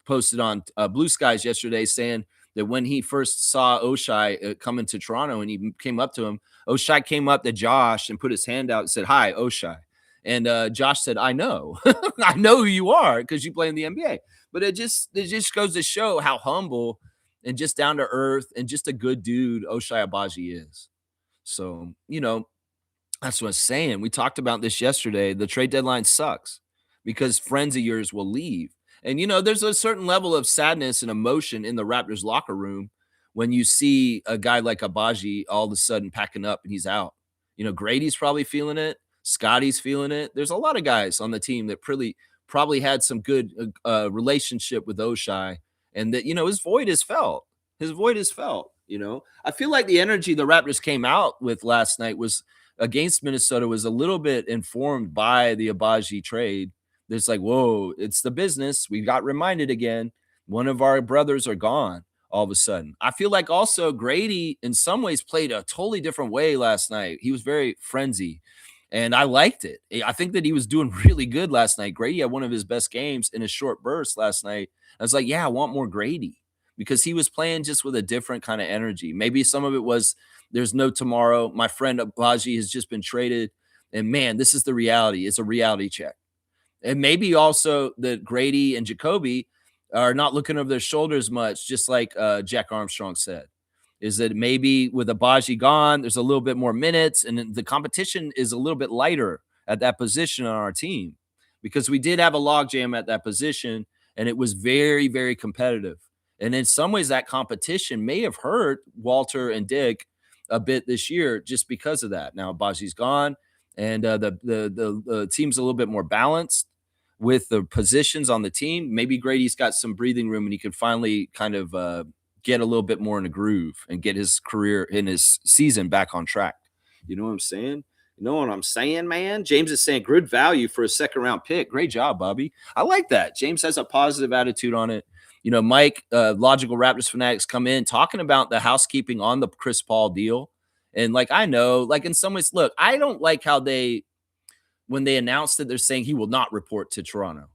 posted on Blue Skies yesterday saying that when he first saw Oshai coming to Toronto and he came up to him, Oshai came up to Josh and put his hand out and said, "Hi, Oshai." And Josh said, "I know. I know who you are because you play in the NBA." But it just goes to show how humble and just down to earth and just a good dude Oshai Abaji is. So, that's what I'm saying. We talked about this yesterday. The trade deadline sucks because friends of yours will leave. And, there's a certain level of sadness and emotion in the Raptors locker room when you see a guy like Abaji all of a sudden packing up and he's out. Grady's probably feeling it. Scotty's feeling it. There's a lot of guys on the team that probably had some good relationship with Oshai. And that, his void is felt. His void is felt, I feel like the energy the Raptors came out with last night was against Minnesota was a little bit informed by the Abaji trade. It's like, whoa, it's the business. We got reminded again. One of our brothers are gone all of a sudden. I feel like also Grady in some ways played a totally different way last night. He was very frenzy. And I liked it. I think that he was doing really good last night. Grady had one of his best games in a short burst last night. I was like, yeah, I want more Grady because he was playing just with a different kind of energy. Maybe some of it was there's no tomorrow. My friend Abaji has just been traded. And man, this is the reality. It's a reality check. And maybe also that Grady and Jacoby are not looking over their shoulders much, just like Jack Armstrong said. Is that maybe with Abaji gone, there's a little bit more minutes and the competition is a little bit lighter at that position on our team because we did have a logjam at that position and it was very, very competitive. And in some ways that competition may have hurt Walter and Dick a bit this year just because of that. Now Abaji's gone and the team's a little bit more balanced with the positions on the team. Maybe Grady's got some breathing room and he can finally kind of get a little bit more in a groove and get his career in his season back on track. You know what I'm saying? You know what I'm saying, man? James is saying good value for a second round pick. Great job, Bobby. I like that. James has a positive attitude on it. Mike, Logical Raptors Fanatics come in talking about the housekeeping on the Chris Paul deal. And I know, in some ways, look, I don't like how when they announced it, they're saying he will not report to Toronto.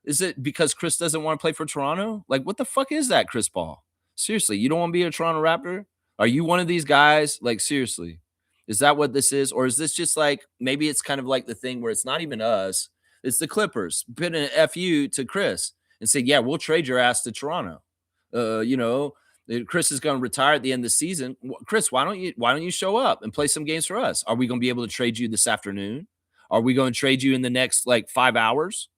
Is it because Chris doesn't want to play for Toronto? What the fuck is that, Chris Paul? Seriously, you don't want to be a Toronto Raptor? Are you one of these guys? Seriously, is that what this is? Or is this just maybe it's kind of like the thing where it's not even us, it's the Clippers putting an FU to Chris and saying, yeah, we'll trade your ass to Toronto. Chris is going to retire at the end of the season. Chris, why don't you show up and play some games for us? Are we going to be able to trade you this afternoon? Are we going to trade you in the next 5 hours?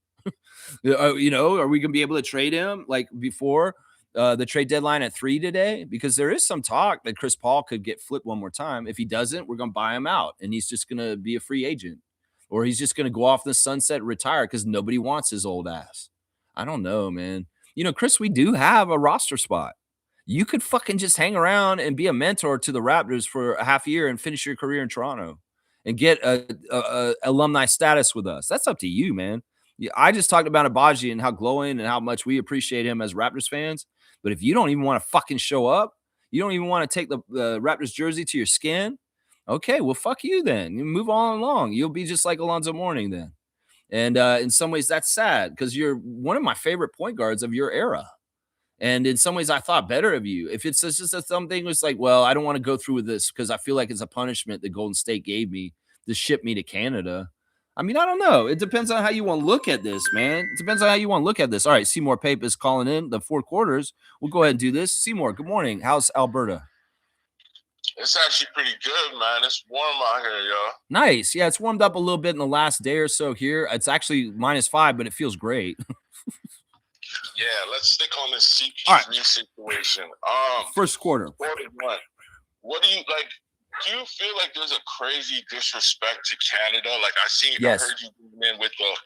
Are we going to be able to trade him before the trade deadline at 3 today? Because there is some talk that Chris Paul could get flipped one more time. If he doesn't, we're going to buy him out and he's just going to be a free agent or he's just going to go off the sunset and retire because nobody wants his old ass. I don't know, man. Chris, we do have a roster spot. You could fucking just hang around and be a mentor to the Raptors for a half year and finish your career in Toronto and get a alumni status with us. That's up to you, man. I just talked about Abaji and how glowing and how much we appreciate him as Raptors fans. But if you don't even want to fucking show up, you don't even want to take the Raptors jersey to your skin, Okay, well, fuck you then. You move on along. You'll be just like Alonzo Mourning then. And in some ways, that's sad because you're one of my favorite point guards of your era. And in some ways, I thought better of you. If it's just a something was like, well, I don't want to go through with this because I feel like it's a punishment that Golden State gave me to ship me to Canada. I mean, I don't know. It depends on how you want to look at this, man. It depends on how you want to look at this. All right, Seymour Pape is calling in the 4 quarters. We'll go ahead and do this. Seymour, good morning. How's Alberta? It's actually pretty good, man. It's warm out here, yo. Nice. Yeah, it's warmed up a little bit in the last day or so here. It's actually -5, but it feels great. Yeah, let's stick on this CP3 situation. First quarter. What do you like? Do you feel like there's a crazy disrespect to Canada? Like Yes. I heard you in with the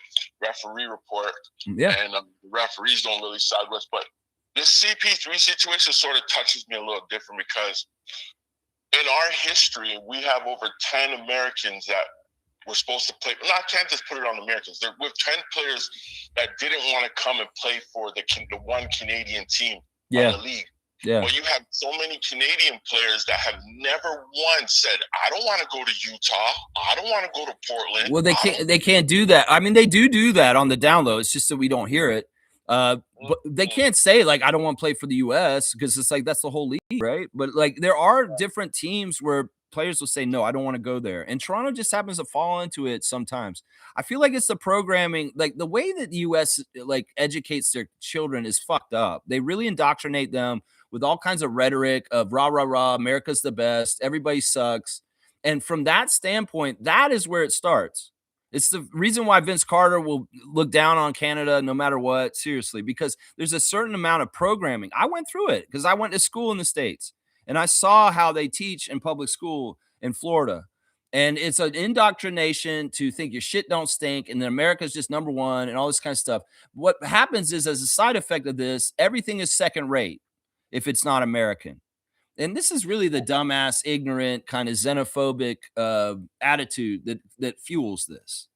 referee report, Yeah. and the referees don't really side with us. But this CP3 situation sort of touches me a little different because in our history, we have over 10 Americans that were supposed to play. I can't just put it on Americans. There were 10 players that didn't want to come and play for the one Canadian team in the league. Yeah. But you have so many Canadian players that have never once said, I don't want to go to Utah. I don't want to go to Portland. Well, they can't do that. I mean, they do that on the down low. It's just that we don't hear it. But they can't say like I don't want to play for the US because it's like that's the whole league, right? But like there are different teams where players will say no, I don't want to go there. And Toronto just happens to fall into it sometimes. I feel like it's the programming, like the way that the US like educates their children is fucked up. They really indoctrinate them with all kinds of rhetoric of rah rah rah, America's the best, everybody sucks. And from that standpoint, that is where it starts. It's the reason why Vince Carter will look down on Canada no matter what, seriously, because there's a certain amount of programming. I went through it because I went to school in the States and I saw how they teach in public school in Florida. And it's an indoctrination to think your shit don't stink and that America's just number one and all this kind of stuff. What happens is, as a side effect of this, everything is second rate if it's not American. And this is really the dumbass, ignorant, kind of xenophobic attitude that fuels this.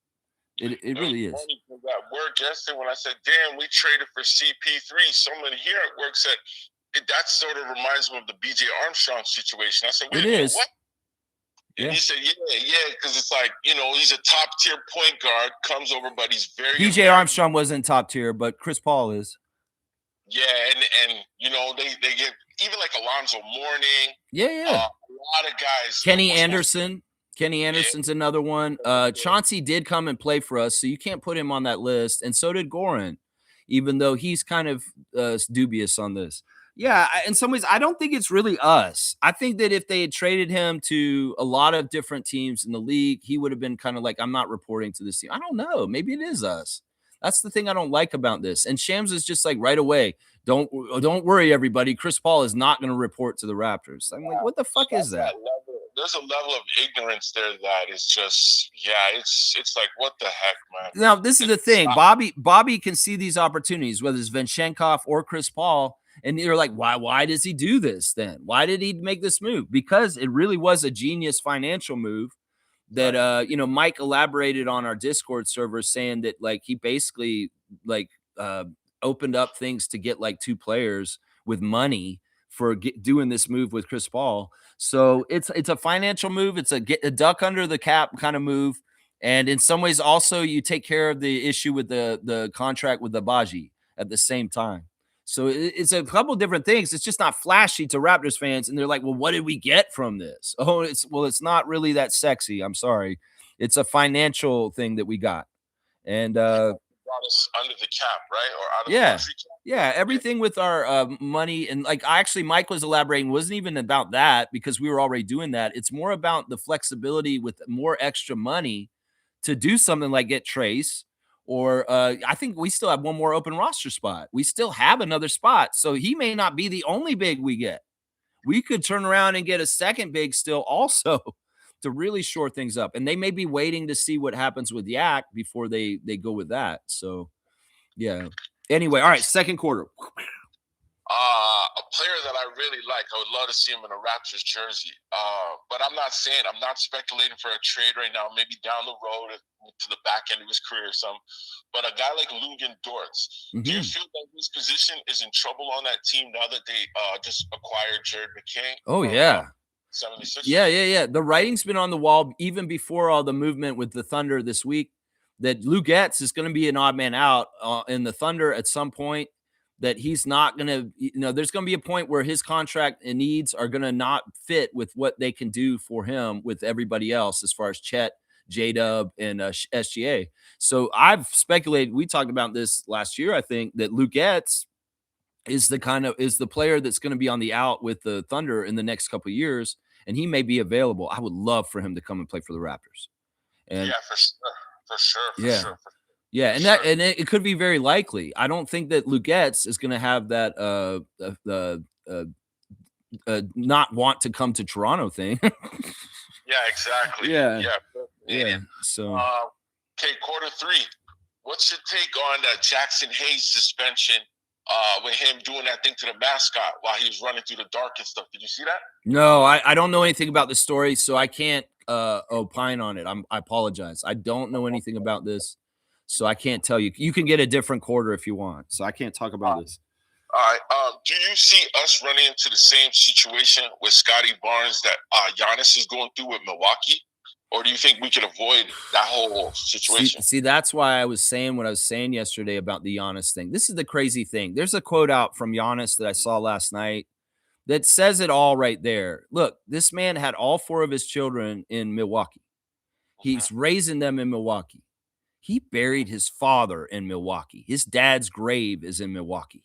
It really is. At work yesterday when I said, damn, we traded for CP3, someone here at work said, that sort of reminds me of the BJ Armstrong situation. I said, wait a minute, what? And he said, yeah, because it's like, he's a top-tier point guard, comes over, but he's very... BJ Armstrong wasn't top tier, but Chris Paul is. Yeah, and they get even like Alonzo Mourning. Yeah. A lot of guys. Kenny Anderson. Kenny Anderson's another one. Chauncey did come and play for us, so you can't put him on that list. And so did Goran, even though he's kind of dubious on this. Yeah, in some ways, I don't think it's really us. I think that if they had traded him to a lot of different teams in the league, he would have been kind of like, I'm not reporting to this team. I don't know. Maybe it is us. That's the thing I don't like about this. And Shams is just like right away, don't worry, everybody. Chris Paul is not going to report to the Raptors. I'm like, what the fuck is that? There's a level of ignorance there that is just, it's like, what the heck, man? Now, this is the thing. Bobby can see these opportunities, whether it's Venchenkoff or Chris Paul. And you're like, why does he do this then? Why did he make this move? Because it really was a genius financial move that, Mike elaborated on our Discord server saying that like he basically like opened up things to get like 2 players with money for doing this move with Chris Paul. So it's a financial move. It's a duck under the cap kind of move. And in some ways also you take care of the issue with the contract with the Baji at the same time. So it's a couple different things. It's just not flashy to Raptors fans. And they're like, well, what did we get from this? Oh, it's not really that sexy. I'm sorry. It's a financial thing that we got. And brought us under the cap, right? Or out of the country cap? Yeah, everything with our money. And like Mike was elaborating, wasn't even about that because we were already doing that. It's more about the flexibility with more extra money to do something like get Trace. Or I think we still have one more open roster spot. We still have another spot. So he may not be the only big we get. We could turn around and get a second big still also to really shore things up. And they may be waiting to see what happens with Yak before they go with that. So, yeah. Anyway, all right, second quarter. A player that I really like, I would love to see him in a Raptors jersey. But I'm not speculating for a trade right now, maybe down the road to the back end of his career or something. But a guy like Lugan Dortz, do you feel that his position is in trouble on that team now that they just acquired Jared McCain? Oh, yeah. 76ers. Yeah. The writing's been on the wall even before all the movement with the Thunder this week that Lou Getz is going to be an odd man out in the Thunder at some point, that he's not going to, there's going to be a point where his contract and needs are going to not fit with what they can do for him with everybody else as far as Chet, J-Dub, and SGA. So I've speculated, we talked about this last year, I think, that Lou Getz is the player that's going to be on the out with the Thunder in the next couple of years, and he may be available. I would love for him to come and play for the Raptors. And yeah, for sure. Yeah, and it could be very likely. I don't think that Lou Getz is going to have that not want to come to Toronto thing. Yeah, exactly. Yeah. So, okay, quarter 3. What's your take on that Jackson Hayes suspension? With him doing that thing to the mascot while he was running through the dark and stuff. Did you see that? No, I don't know anything about the story, so I can't opine on it. I apologize. I don't know anything about this, so I can't tell you. You can get a different quarter if you want, so I can't talk about this. All right. Do you see us running into the same situation with Scotty Barnes that Giannis is going through with Milwaukee? Or do you think we could avoid that whole situation? See, that's why I was saying what I was saying yesterday about the Giannis thing. This is the crazy thing. There's a quote out from Giannis that I saw last night that says it all right there. Look, this man had all 4 of his children in Milwaukee. He's raising them in Milwaukee. He buried his father in Milwaukee. His dad's grave is in Milwaukee.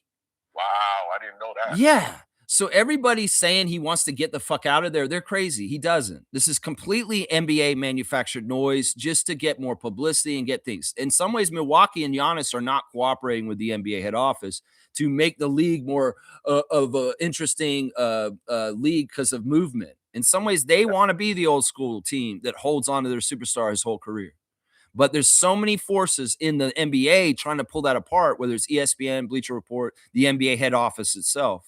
Wow, I didn't know that. Yeah. So everybody's saying he wants to get the fuck out of there. They're crazy. He doesn't. This is completely NBA manufactured noise just to get more publicity and get things. In some ways, Milwaukee and Giannis are not cooperating with the NBA head office to make the league more of an interesting league because of movement. In some ways, they want to be the old school team that holds on to their superstar his whole career. But there's so many forces in the NBA trying to pull that apart, whether it's ESPN, Bleacher Report, the NBA head office itself.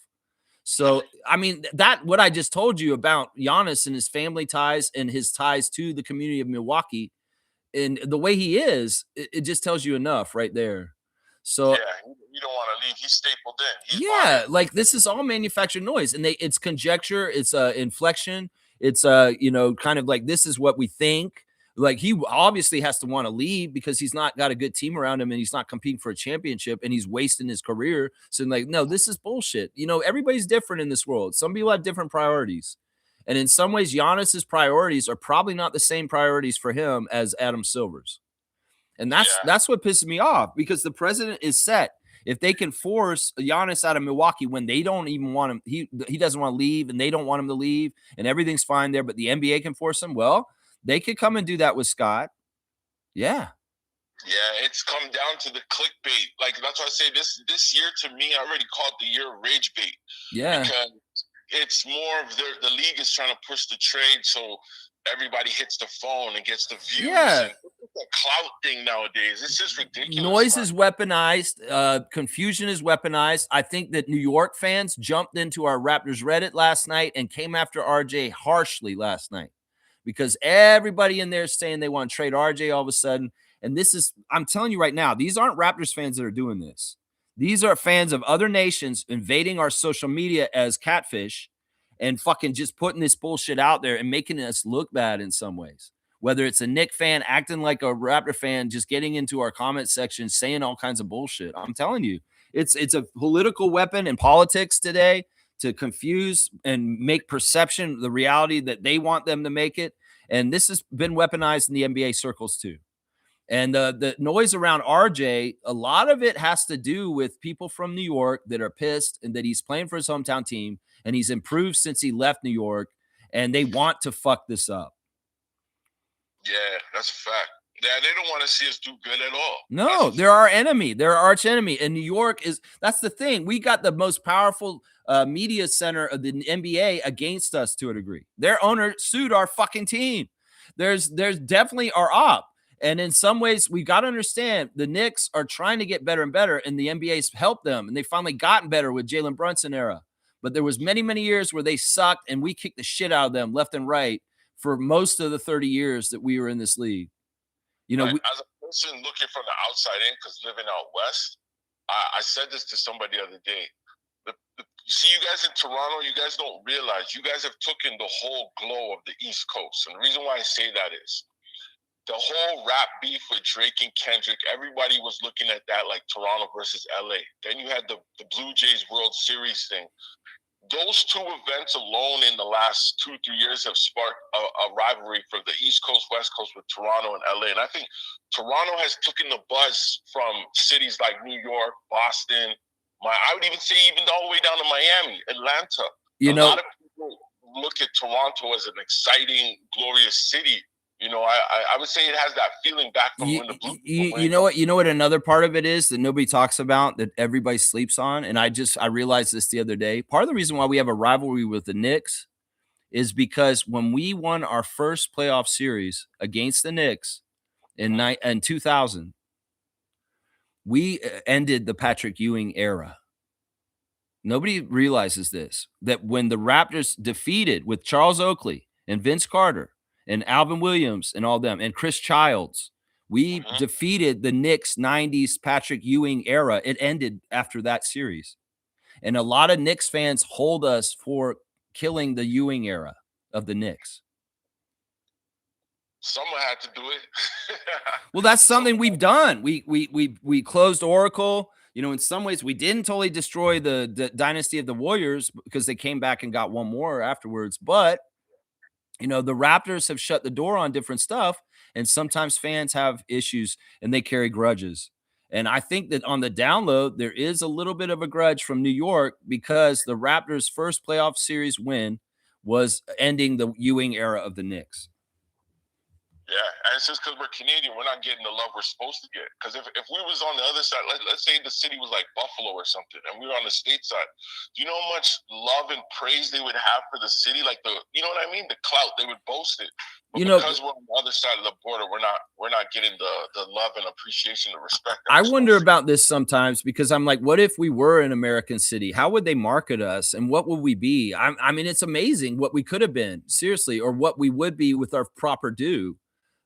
So, I mean, that what I just told you about Giannis and his family ties and his ties to the community of Milwaukee and the way he is, it just tells you enough right there. So, yeah, you don't want to leave. He's stapled in. He's like this is all manufactured noise, and it's conjecture, it's inflection, it's kind of like this is what we think. Like he obviously has to want to leave because he's not got a good team around him and he's not competing for a championship and he's wasting his career. So like, no, this is bullshit. Everybody's different in this world. Some people have different priorities. And in some ways, Giannis's priorities are probably not the same priorities for him as Adam Silver's. And that's what pisses me off because the president is set. If they can force Giannis out of Milwaukee when they don't even want him, he doesn't want to leave and they don't want him to leave and everything's fine there, but the NBA can force him. Well, they could come and do that with Scott. Yeah. Yeah, it's come down to the clickbait. Like that's why I say this year to me, I already called the year of rage bait. Yeah. Because it's more of the league is trying to push the trade so everybody hits the phone and gets the views. Yeah. And it's a clout thing nowadays. It's just ridiculous. Noise is weaponized. Confusion is weaponized. I think that New York fans jumped into our Raptors Reddit last night and came after RJ harshly last night. Because everybody in there is saying they want to trade RJ all of a sudden. And I'm telling you right now, these aren't Raptors fans that are doing this. These are fans of other nations invading our social media as catfish and fucking just putting this bullshit out there and making us look bad in some ways. Whether it's a Knicks fan acting like a Raptor fan, just getting into our comment section, saying all kinds of bullshit. I'm telling you, it's a political weapon in politics today to confuse and make perception the reality that they want them to make it. And this has been weaponized in the NBA circles too. And the noise around RJ, a lot of it has to do with people from New York that are pissed and that he's playing for his hometown team and he's improved since he left New York and they want to fuck this up. Yeah, that's a fact. Yeah, they don't want to see us do good at all. No, they're our enemy. They're our arch enemy. And New York that's the thing. We got the most powerful media center of the NBA against us to a degree. Their owner sued our fucking team. There's definitely our op. And in some ways, we got to understand the Knicks are trying to get better and better, and the NBA's helped them. And they finally gotten better with Jalen Brunson era. But there was many, many years where they sucked, and we kicked the shit out of them left and right for most of the 30 years that we were in this league. As a person looking from the outside in, because living out west, I said this to somebody the other day. see, you guys in Toronto, you guys don't realize you guys have taken the whole glow of the East Coast. And the reason why I say that is the whole rap beef with Drake and Kendrick, everybody was looking at that like Toronto versus LA. Then you had the Blue Jays World Series thing. Those two events alone in the last 2-3 years have sparked a rivalry for the East Coast, West Coast with Toronto and LA. And I think Toronto has taken the buzz from cities like New York, Boston. I would even say even all the way down to Miami, Atlanta. A lot of people look at Toronto as an exciting, glorious city. I would say it has that feeling back from when the Blue. You know what another part of it is that nobody talks about that everybody sleeps on, and I realized this the other day. Part of the reason why we have a rivalry with the Knicks is because when we won our first playoff series against the Knicks in 2000, we ended the Patrick Ewing era. Nobody realizes this, that when the Raptors defeated with Charles Oakley and Vince Carter and Alvin Williams and all them and Chris Childs, we defeated the Knicks 90s Patrick Ewing era. It ended after that series. And a lot of Knicks fans hold us for killing the Ewing era of the Knicks. Someone had to do it. Well, that's something we've done. We closed Oracle. In some ways, we didn't totally destroy the dynasty of the Warriors because they came back and got one more afterwards. But the Raptors have shut the door on different stuff, and sometimes fans have issues and they carry grudges. And I think that on the download, there is a little bit of a grudge from New York because the Raptors' first playoff series win was ending the Ewing era of the Knicks. Yeah, and it's just because we're Canadian, we're not getting the love we're supposed to get. Because if we was on the other side, let's say the city was like Buffalo or something, and we were on the state side, do you know how much love and praise they would have for the city? Like you know what I mean? The clout, they would boast it. But because we're on the other side of the border, we're not getting the love and appreciation, the respect. I wonder about this sometimes because I'm like, what if we were an American city? How would they market us, and what would we be? I mean, it's amazing what we could have been, seriously, or what we would be with our proper due.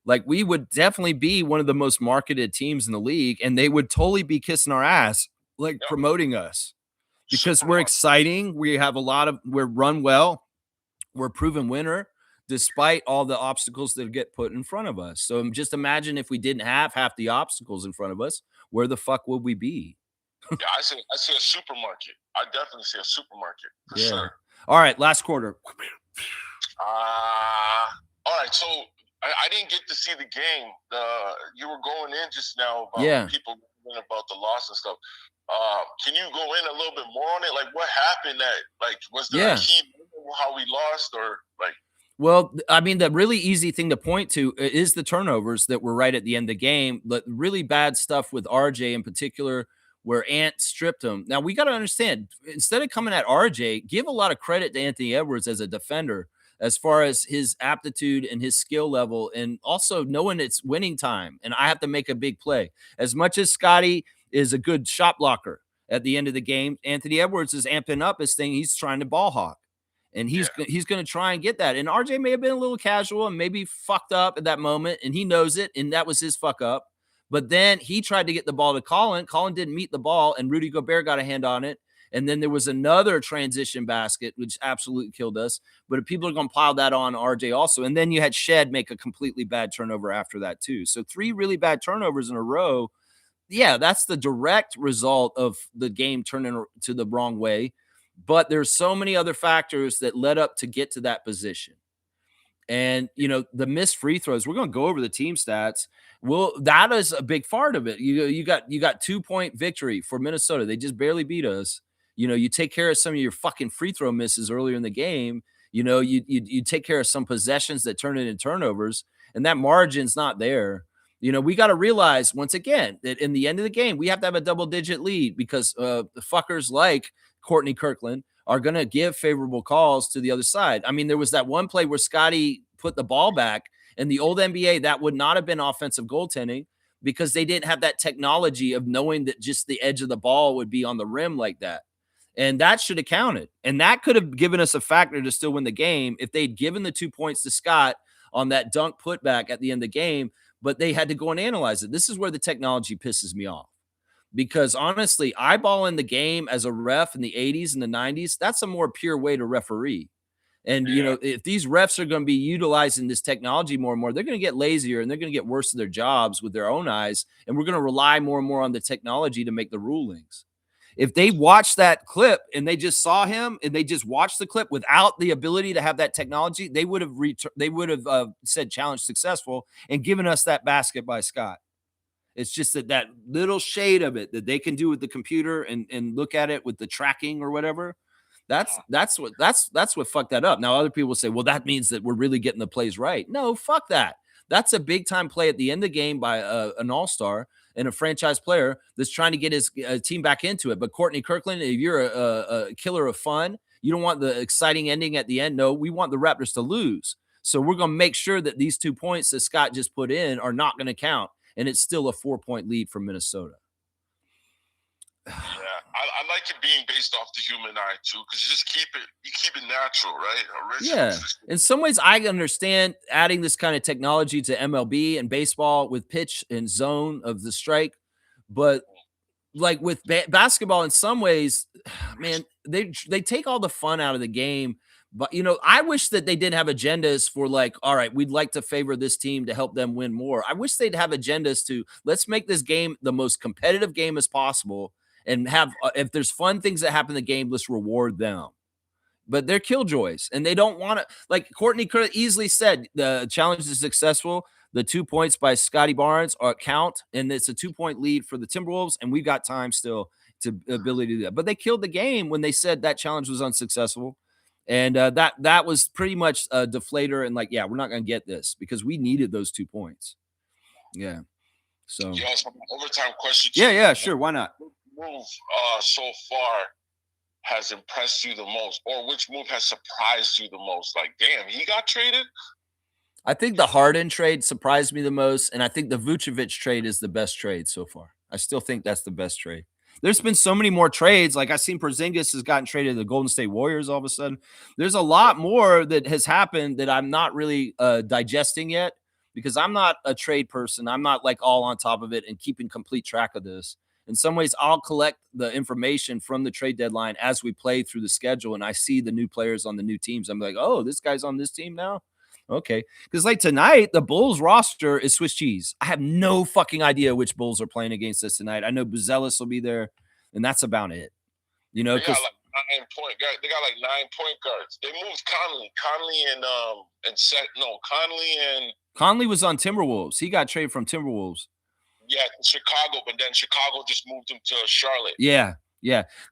Like, we would definitely be one of the most marketed teams in the league, and they would totally be kissing our ass, like promoting us because we're exciting. We have we're run well. We're a proven winner despite all the obstacles that get put in front of us. So just imagine if we didn't have half the obstacles in front of us, where the fuck would we be? Yeah, I see a supermarket. I definitely see a supermarket for sure. All right, last quarter. All right, so I didn't get to see the game. You were going in just now about people about the loss and stuff. Can you go in a little bit more on it? Like, what happened? Was there a key how we lost, or like? Well, I mean, the really easy thing to point to is the turnovers that were right at the end of the game. But really bad stuff with RJ in particular, where Ant stripped him. Now, we got to understand, instead of coming at RJ, give a lot of credit to Anthony Edwards as a defender, as far as his aptitude and his skill level, and also knowing it's winning time. And I have to make a big play. As much as Scotty is a good shot blocker at the end of the game, Anthony Edwards is amping up his thing. He's trying to ball hawk. And he's going to try and get that. And RJ may have been a little casual and maybe fucked up at that moment, and he knows it, and that was his fuck up. But then he tried to get the ball to Colin. Colin didn't meet the ball, and Rudy Gobert got a hand on it. And then there was another transition basket, which absolutely killed us. But people are going to pile that on RJ also. And then you had Shed make a completely bad turnover after that too. So 3 really bad turnovers in a row. Yeah, that's the direct result of the game turning to the wrong way. But there's so many other factors that led up to get to that position. And, the missed free throws, we're going to go over the team stats. Well, that is a big part of it. You got 2-point victory for Minnesota. They just barely beat us. You take care of some of your fucking free throw misses earlier in the game. You take care of some possessions that turn into turnovers, and that margin's not there. We got to realize once again that in the end of the game, we have to have a double-digit lead because the fuckers like Courtney Kirkland are going to give favorable calls to the other side. I mean, there was that one play where Scotty put the ball back. In the old NBA, that would not have been offensive goaltending because they didn't have that technology of knowing that just the edge of the ball would be on the rim like that. And that should have counted. And that could have given us a factor to still win the game if they'd given the 2 points to Scott on that dunk putback at the end of the game, but they had to go and analyze it. This is where the technology pisses me off. because honestly, eyeballing the game as a ref in the 80s and the 90s, that's a more pure way to referee. And, you know, if these refs are going to be utilizing this technology more and more, they're going to get lazier and they're going to get worse at their jobs with their own eyes. And we're going to rely more and more on the technology to make the rulings. If they watched that clip and they just saw him and they just watched the clip without the ability to have that technology, they would have said challenge successful and given us that basket by Scott. It's just that little shade of it that they can do with the computer and look at it with the tracking or whatever. That's what fucked that up. Now other people say, well, that means that we're really getting the plays right. No, fuck that. That's a big time play at the end of the game by an all-star and a franchise player that's trying to get his team back into it. But Courtney Kirkland, if you're a killer of fun, you don't want the exciting ending at the end. No, we want the Raptors to lose. So we're going to make sure that these 2 points that Scott just put in are not going to count. And it's still a 4-point lead for Minnesota. Yeah, I like it being based off the human eye too, because you keep it natural, right? Yeah. In some ways, I understand adding this kind of technology to MLB and baseball with pitch and zone of the strike, but like with basketball, in some ways, man, they take all the fun out of the game. But you know, I wish that they didn't have agendas for like, all right, we'd like to favor this team to help them win more. I wish they'd have agendas to let's make this game the most competitive game as possible, and have if there's fun things that happen in the game, let's reward them. But they're killjoys and they don't want to. Like Courtney could have easily said the challenge is successful. The 2 points by Scotty Barnes are count, and it's a 2-point lead for the Timberwolves, and we've got time still to ability to do that. But they killed the game when they said that challenge was unsuccessful, and that was pretty much a deflator. And like, yeah, we're not going to get this because we needed those 2 points. Yeah. So overtime question. Yeah, sure. Why not? Move so far has impressed you the most, or which move has surprised you the most? Like, damn, he got traded? I think the Harden trade surprised me the most, and I think the Vucevic trade is the best trade so far. I still think that's the best trade. There's been so many more trades. Like I've seen Porzingis has gotten traded to the Golden State Warriors all of a sudden. There's a lot more that has happened that I'm not really digesting yet because I'm not a trade person. I'm not like all on top of it and keeping complete track of this. In some ways, I'll collect the information from the trade deadline as we play through the schedule and I see the new players on the new teams. I'm like, oh, this guy's on this team now? Okay. Because like tonight, the Bulls roster is Swiss cheese. I have no fucking idea which Bulls are playing against us tonight. I know Buzelis will be there, and that's about it. You know, because they got like 9 point guards. They moved Conley was on Timberwolves. He got traded from Timberwolves. Yeah, Chicago, but then Chicago just moved him to Charlotte. Yeah.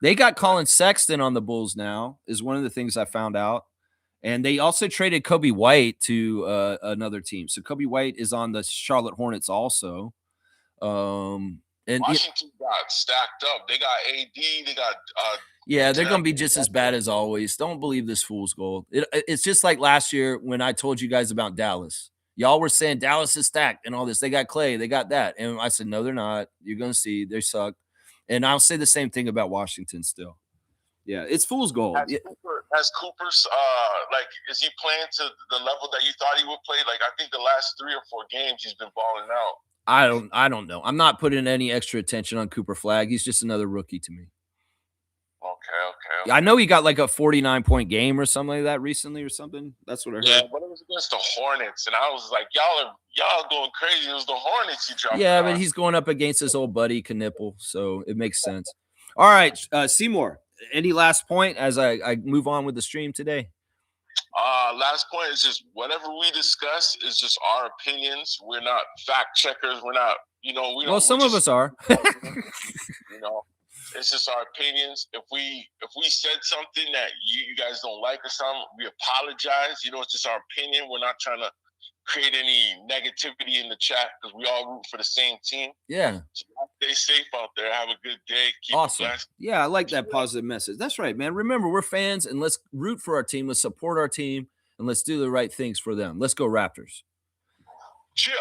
They got Colin Sexton on the Bulls now, is one of the things I found out. And they also traded Kobe White to another team. So Kobe White is on the Charlotte Hornets also. And Washington got stacked up. They got AD. They got yeah, they're going to be just as bad as always. Don't believe this fool's gold. It's just like last year when I told you guys about Dallas. Y'all were saying Dallas is stacked and all this. They got Clay. They got that. And I said, no, they're not. You're going to see. They suck. And I'll say the same thing about Washington still. Yeah, it's fool's gold. Has Cooper's is he playing to the level that you thought he would play? Like, I think the last 3 or 4 games he's been balling out. I don't know. I'm not putting any extra attention on Cooper Flagg. He's just another rookie to me. Okay. I know he got like a 49-point game or something like that recently or something. That's what I heard. Yeah, but it was against the Hornets, and I was like, y'all going crazy. It was the Hornets he dropped. Yeah, but he's going up against his old buddy Knipple, so it makes sense. All right, Seymour. Any last point as I move on with the stream today? Last point is just whatever we discuss is just our opinions. We're not fact checkers. We're not, Well, some of us are. It's just our opinions. If we said something that you guys don't like or something, we apologize. It's just our opinion. We're not trying to create any negativity in the chat because we all root for the same team. Yeah. So stay safe out there. Have a good day. Keep awesome. Blessed. Yeah, I like that positive message. That's right, man. Remember, we're fans, and let's root for our team. Let's support our team, and let's do the right things for them. Let's go Raptors. Cheer.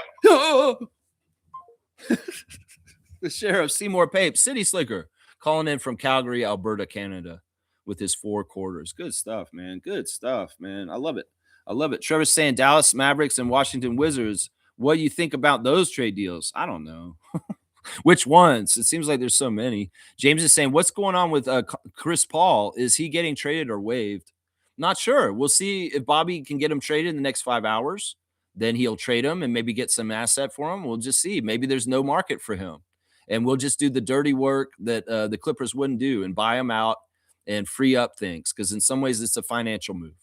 The Sheriff, Seymour Pape, City Slicker, calling in from Calgary, Alberta, Canada, with his 4 quarters. Good stuff, man. Good stuff, man. I love it. Trevor's saying Dallas Mavericks and Washington Wizards. What do you think about those trade deals? I don't know. Which ones? It seems like there's so many. James is saying, what's going on with Chris Paul? Is he getting traded or waived? Not sure. We'll see if Bobby can get him traded in the next 5 hours. Then he'll trade him and maybe get some asset for him. We'll just see. Maybe there's no market for him. And we'll just do the dirty work that the Clippers wouldn't do and buy him out and free up things. Because in some ways, it's a financial move.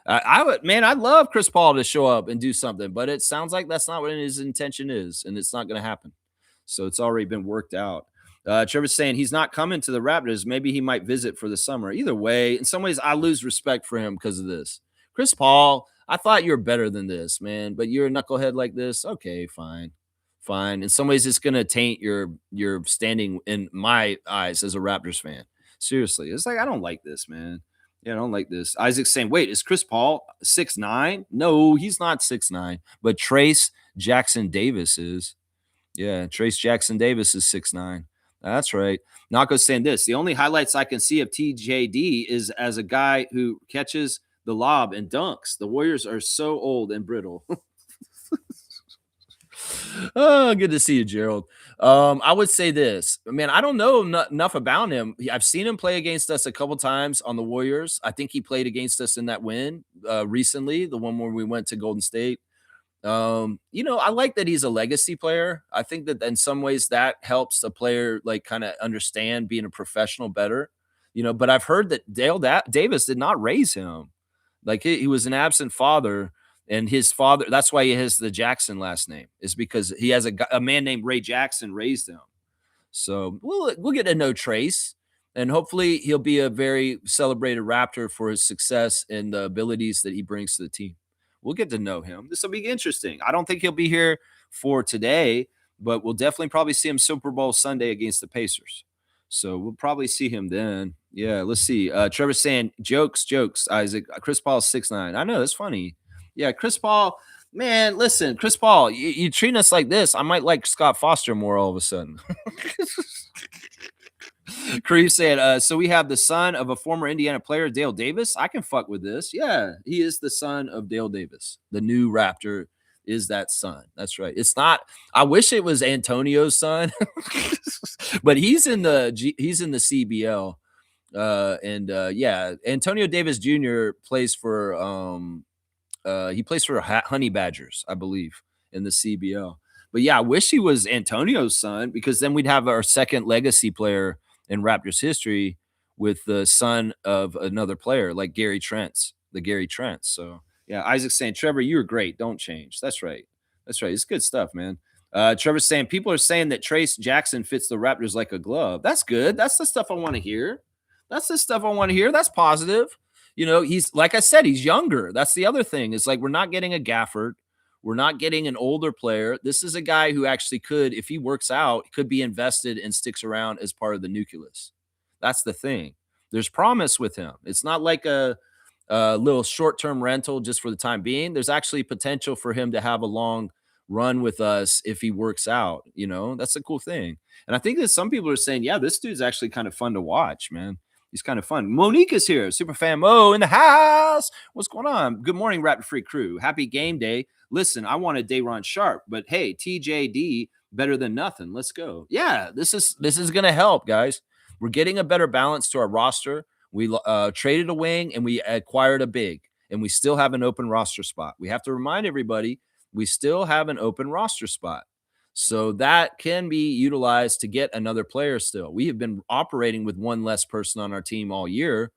I'd love Chris Paul to show up and do something, but it sounds like that's not what his intention is, and it's not going to happen. So it's already been worked out. Trevor's saying he's not coming to the Raptors. Maybe he might visit for the summer. Either way, in some ways, I lose respect for him because of this. Chris Paul, I thought you were better than this, man, but you're a knucklehead like this. Okay, fine. In some ways, it's going to taint your standing in my eyes as a Raptors fan. Seriously, it's like I don't like this, man. Yeah, I don't like this. Isaac's saying, wait, is Chris Paul 6'9"? No, he's not 6'9", but Trace Jackson Davis is. Yeah, Trace Jackson Davis is 6'9". That's right. Nako's saying this. The only highlights I can see of TJD is as a guy who catches the lob and dunks. The Warriors are so old and brittle. Oh, good to see you, Gerald. I would say this, man. I don't know enough about him. I've seen him play against us a couple times on the Warriors. I think he played against us in that win recently, the one where we went to Golden State. I like that he's a legacy player. I think that in some ways that helps a player like kind of understand being a professional better. But I've heard that Davis did not raise him. Like he was an absent father. And his father, that's why he has the Jackson last name, is because he has a man named Ray Jackson raised him. So we'll get to know Trace, and hopefully he'll be a very celebrated Raptor for his success and the abilities that he brings to the team. We'll get to know him. This will be interesting. I don't think he'll be here for today, but we'll definitely probably see him Super Bowl Sunday against the Pacers. So we'll probably see him then. Yeah, let's see. Trevor's saying, jokes, Isaac. Chris Paul's 6'9". I know, that's funny. Yeah, Chris Paul, man, listen, Chris Paul, you treat us like this, I might like Scott Foster more all of a sudden. Cree said, so we have the son of a former Indiana player, Dale Davis. I can fuck with this. Yeah, he is the son of Dale Davis. The new Raptor is that son. That's right. It's not, I wish it was Antonio's son, but he's in the CBL. Yeah, Antonio Davis Jr. plays for he plays for Honey Badgers, I believe, in the CBL. But yeah, I wish he was Antonio's son, because then we'd have our second legacy player in Raptors history with the son of another player like Gary Trent's. So yeah, Isaac's saying, Trevor, you were great. Don't change. That's right. It's good stuff, man. Trevor's saying people are saying that Trace Jackson fits the Raptors like a glove. That's good. That's the stuff I want to hear. That's positive. He's, like I said, he's younger. That's the other thing. It's like we're not getting a Gafford. We're not getting an older player. This is a guy who actually could, if he works out, could be invested and sticks around as part of the nucleus. That's the thing. There's promise with him. It's not like a little short-term rental just for the time being. There's actually potential for him to have a long run with us if he works out. That's a cool thing. And I think that some people are saying, yeah, this dude's actually kind of fun to watch, man. He's kind of fun. Monique is here. Super fan Mo in the house. What's going on? Good morning, Raptor Free crew. Happy game day. Listen, I wanted Day'Ron Sharpe, but hey, TJD better than nothing. Let's go. Yeah, this is going to help, guys. We're getting a better balance to our roster. We traded a wing and we acquired a big, and we still have an open roster spot. We have to remind everybody we still have an open roster spot. So that can be utilized to get another player still. We have been operating with one less person on our team all year.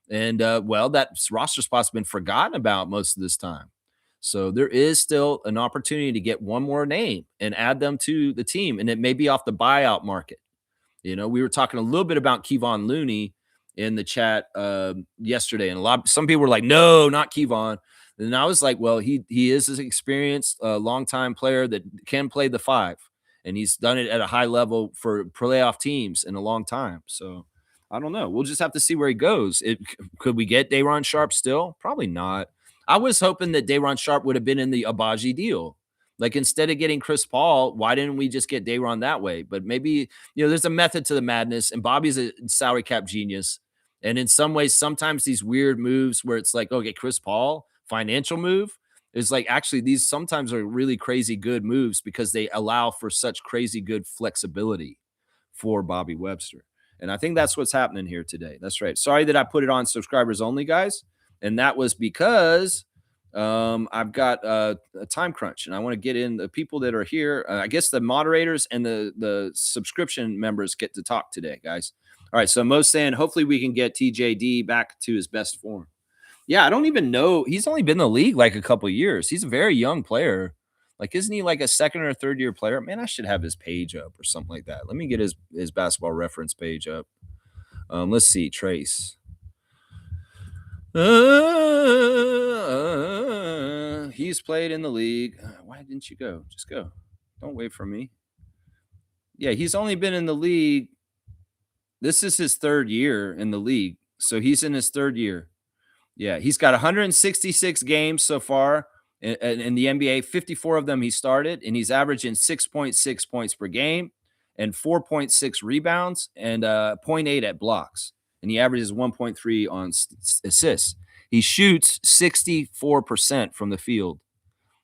And, that roster spot's been forgotten about most of this time. So there is still an opportunity to get one more name and add them to the team. And it may be off the buyout market. We were talking a little bit about Kevon Looney in the chat yesterday. And some people were like, no, not Kevon. And I was like, well, he is an experienced, long-time player that can play the 5, and he's done it at a high level for playoff teams in a long time. So I don't know. We'll just have to see where he goes. Could we get Day'Ron Sharpe still? Probably not. I was hoping that Day'Ron Sharpe would have been in the Abaji deal. Like, instead of getting Chris Paul, why didn't we just get Day'Ron that way? But maybe, there's a method to the madness, and Bobby's a salary cap genius. And in some ways, sometimes these weird moves where it's like, okay, Chris Paul, financial move, It's like, actually, these sometimes are really crazy good moves because they allow for such crazy good flexibility for Bobby Webster. And I think that's what's happening here today. That's right. Sorry that I put it on subscribers only, guys. And that was because I've got a time crunch and I want to get in the people that are here. I guess the moderators and the subscription members get to talk today, guys. All right. So Mo's saying hopefully we can get TJD back to his best form. Yeah, I don't even know. He's only been in the league like a couple of years. He's a very young player. Like, isn't he like a second or third year player? Man, I should have his page up or something like that. Let me get his basketball reference page up. Let's see, Trace. He's played in the league. Why didn't you go? Just go. Don't wait for me. Yeah, he's only been in the league. This is his third year in the league. So he's in his third year. Yeah, he's got 166 games so far in the NBA. 54 of them he started, and he's averaging 6.6 points per game and 4.6 rebounds and 0.8 at blocks. And he averages 1.3 on assists. He shoots 64% from the field,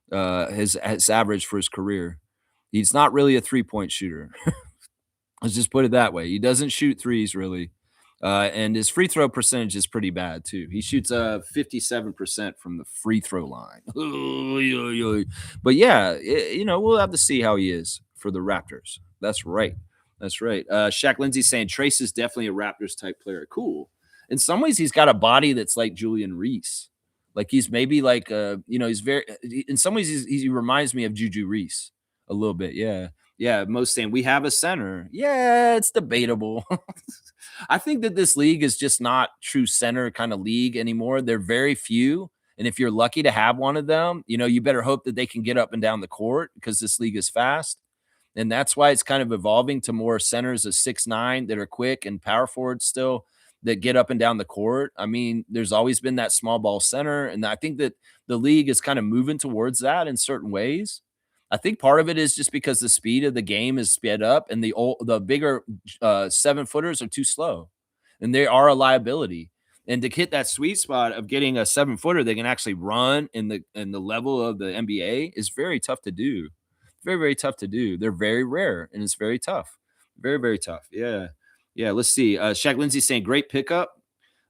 his average for his career. He's not really a three-point shooter. Let's just put it that way. He doesn't shoot threes really. And his free throw percentage is pretty bad too. He shoots 57% from the free throw line. But yeah, we'll have to see how he is for the Raptors. That's right. That's right. Shaq Lindsay saying Trace is definitely a Raptors type player. Cool. In some ways, he's got a body that's like Julian Reese. Like he's maybe like he's very. In some ways, he reminds me of Juju Reese a little bit. Yeah. Yeah, most saying we have a center. Yeah, it's debatable. I think that this league is just not true center kind of league anymore. They're very few. And if you're lucky to have one of them, you better hope that they can get up and down the court because this league is fast. And that's why it's kind of evolving to more centers of 6'9" that are quick and power forwards still that get up and down the court. I mean, there's always been that small ball center. And I think that the league is kind of moving towards that in certain ways. I think part of it is just because the speed of the game is sped up and the bigger 7-footers are too slow and they are a liability. And to hit that sweet spot of getting a 7-footer that can actually run in the level of the NBA is very tough to do. Very, very tough to do. They're very rare and it's very tough. Very, very tough. Yeah. Yeah. Let's see. Shaq Lindsay saying great pickup.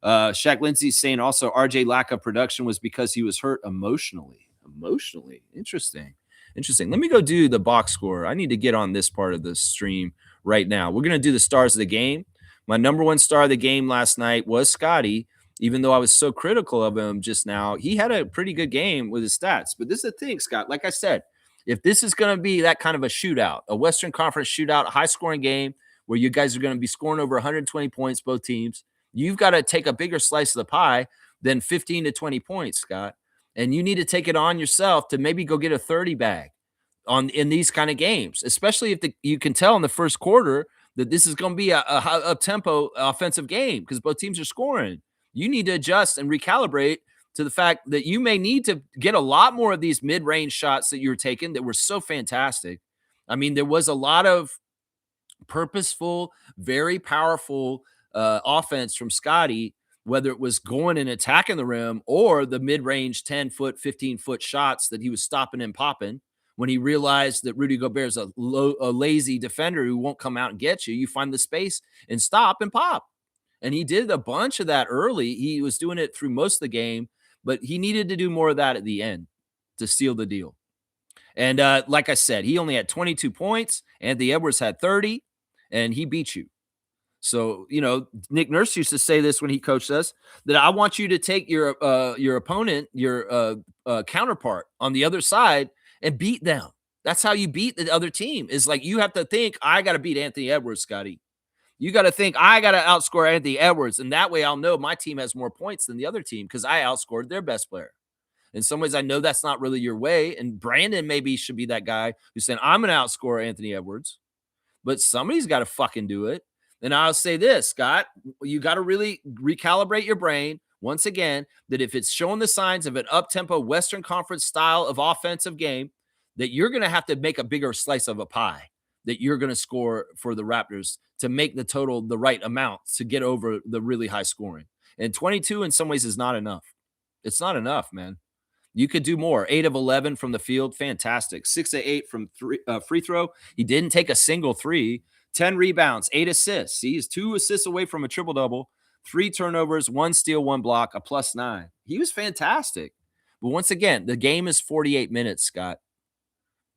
Shaq Lindsay saying also RJ lack of production was because he was hurt emotionally. Interesting. Let me go do the box score. I need to get on this part of the stream right now. We're going to do the stars of the game. My number one star of the game last night was Scotty, even though I was so critical of him just now. He had a pretty good game with his stats. But this is the thing, Scott. Like I said, if this is going to be that kind of a shootout, a Western Conference shootout, a high-scoring game where you guys are going to be scoring over 120 points, both teams, you've got to take a bigger slice of the pie than 15 to 20 points, Scott. And you need to take it on yourself to maybe go get a 30 bag in these kind of games, especially if you can tell in the first quarter that this is going to be a tempo offensive game because both teams are scoring. You need to adjust and recalibrate to the fact that you may need to get a lot more of these mid-range shots that you were taking that were so fantastic. I mean, there was a lot of purposeful, very powerful offense from Scotty, whether it was going and attacking the rim or the mid-range 10-foot, 15-foot shots that he was stopping and popping. When he realized that Rudy Gobert is a lazy defender who won't come out and get you, you find the space and stop and pop. And he did a bunch of that early. He was doing it through most of the game, but he needed to do more of that at the end to seal the deal. And like I said, he only had 22 points. Anthony Edwards had 30, and he beat you. So, Nick Nurse used to say this when he coached us, that I want you to take your opponent, your counterpart on the other side and beat them. That's how you beat the other team. Is like you have to think, I got to beat Anthony Edwards, Scotty. You got to think, I got to outscore Anthony Edwards. And that way I'll know my team has more points than the other team because I outscored their best player. In some ways, I know that's not really your way. And Brandon maybe should be that guy who's saying, I'm going to outscore Anthony Edwards. But somebody's got to fucking do it. And I'll say this, Scott, you got to really recalibrate your brain once again, that if it's showing the signs of an up-tempo Western Conference style of offensive game, that you're going to have to make a bigger slice of a pie that you're going to score for the Raptors to make the total the right amount to get over the really high scoring. And 22 in some ways is not enough. It's not enough, man. You could do more. 8 of 11 from the field. Fantastic. 6 of 8 from free throw. He didn't take a single three. 10 rebounds, 8 assists. He's 2 assists away from a triple-double. 3 turnovers, 1 steal, 1 block, a +9. He was fantastic. But once again, the game is 48 minutes, Scott.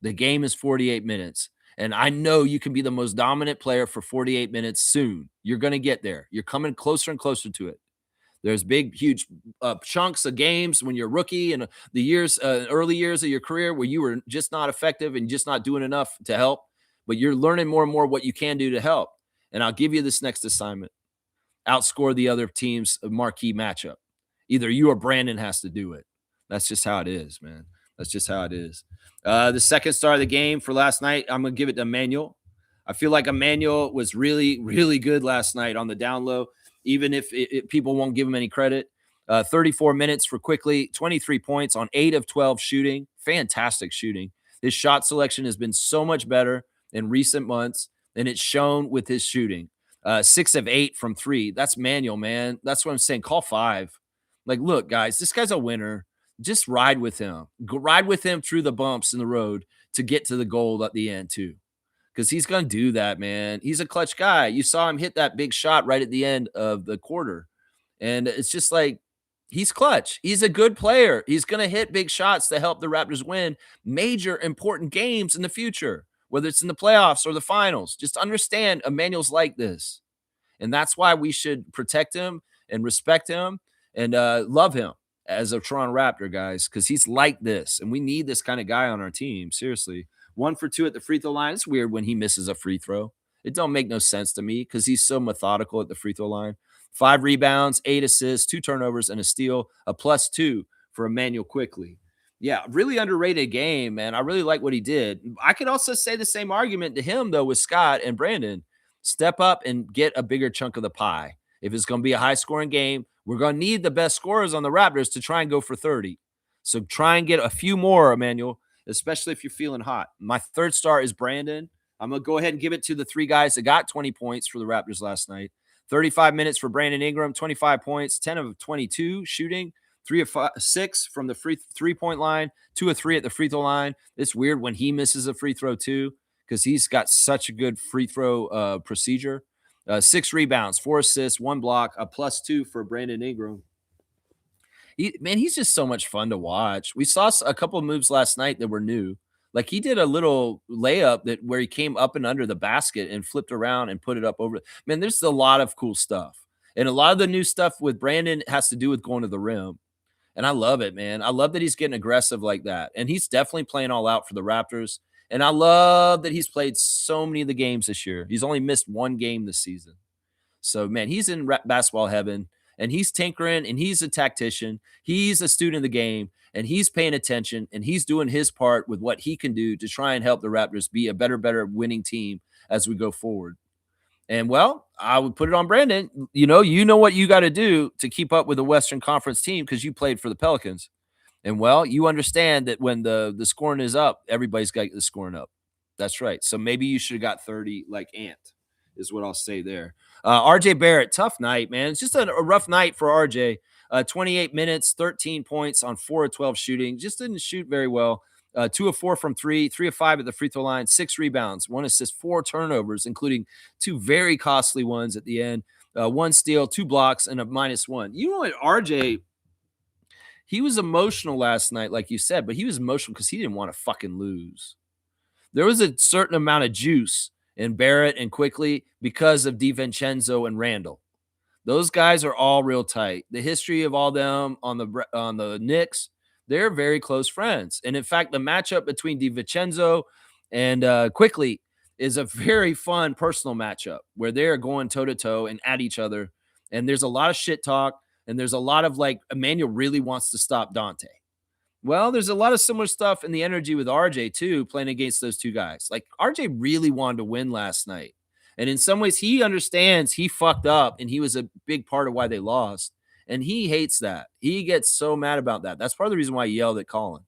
The game is 48 minutes. And I know you can be the most dominant player for 48 minutes soon. You're going to get there. You're coming closer and closer to it. There's big, huge chunks of games when you're rookie and the years, early years of your career where you were just not effective and just not doing enough to help. But you're learning more and more what you can do to help. And I'll give you this next assignment. Outscore the other team's marquee matchup. Either you or Brandon has to do it. That's just how it is, man. That's just how it is. The second star of the game for last night, I'm going to give it to Emmanuel. I feel like Emmanuel was really, really good last night on the down low, even if people won't give him any credit. 34 minutes for quickly, 23 points on 8 of 12 shooting. Fantastic shooting. His shot selection has been so much better in recent months, and it's shown with his shooting. 6 of 8 from 3. That's Manuel, man. That's what I'm saying. Call 5. Like, look, guys, this guy's a winner. Just ride with him. Go ride with him through the bumps in the road to get to the goal at the end, too. Because he's going to do that, man. He's a clutch guy. You saw him hit that big shot right at the end of the quarter. And it's just like, he's clutch. He's a good player. He's going to hit big shots to help the Raptors win major important games in the future, whether it's in the playoffs or the finals. Just understand Emmanuel's like this. And that's why we should protect him and respect him and love him as a Toronto Raptor, guys, because he's like this. And we need this kind of guy on our team. Seriously. 1 for 2 at the free throw line. It's weird when he misses a free throw. It don't make no sense to me because he's so methodical at the free throw line. 5 rebounds, 8 assists, 2 turnovers, and a steal, a +2 for Emmanuel Quickly. Yeah, really underrated game, man. I really like what he did. I could also say the same argument to him, though, with Scott and Brandon. Step up and get a bigger chunk of the pie. If it's going to be a high-scoring game, we're going to need the best scorers on the Raptors to try and go for 30. So try and get a few more, Emmanuel, especially if you're feeling hot. My third star is Brandon. I'm going to go ahead and give it to the 3 guys that got 20 points for the Raptors last night. 35 minutes for Brandon Ingram, 25 points, 10 of 22 shooting, 3 of 6 from the free three-point line, 2 of 3 at the free throw line. It's weird when he misses a free throw too because he's got such a good free throw procedure. 6 rebounds, 4 assists, 1 block, a +2 for Brandon Ingram. He's just so much fun to watch. We saw a couple of moves last night that were new. Like he did a little layup where he came up and under the basket and flipped around and put it up over. Man, there's a lot of cool stuff. And a lot of the new stuff with Brandon has to do with going to the rim. And I love it, man. I love that he's getting aggressive like that. And he's definitely playing all out for the Raptors. And I love that he's played so many of the games this year. He's only missed 1 game this season. So, man, he's in basketball heaven. And he's tinkering, and he's a tactician. He's a student of the game, and he's paying attention, and he's doing his part with what he can do to try and help the Raptors be a better winning team as we go forward. And, well, I would put it on Brandon. You know what you got to do to keep up with the Western Conference team because you played for the Pelicans. And, well, you understand that when the scoring is up, everybody's got the scoring up. That's right. So maybe you should have got 30 like Ant is what I'll say there. RJ Barrett, tough night, man. It's just a rough night for RJ. 28 minutes, 13 points on 4 of 12 shooting. Just didn't shoot very well. 2 of 4 from 3, 3 of 5 at the free throw line, 6 rebounds, 1 assist, 4 turnovers, including 2 very costly ones at the end. 1 steal, 2 blocks, and a -1. You know what, RJ, he was emotional last night, like you said, but he was emotional because he didn't want to fucking lose. There was a certain amount of juice in Barrett and Quickly because of DiVincenzo and Randall. Those guys are all real tight. The history of all them on the Knicks, they're very close friends. And in fact, the matchup between DiVincenzo and Quickly is a very fun personal matchup where they're going toe-to-toe and at each other. And there's a lot of shit talk, and there's a lot of like, Emmanuel really wants to stop Dante. Well, there's a lot of similar stuff in the energy with RJ too, playing against those 2 guys. Like RJ really wanted to win last night. And in some ways he understands he fucked up and he was a big part of why they lost. And he hates that. He gets so mad about that. That's part of the reason why he yelled at Colin.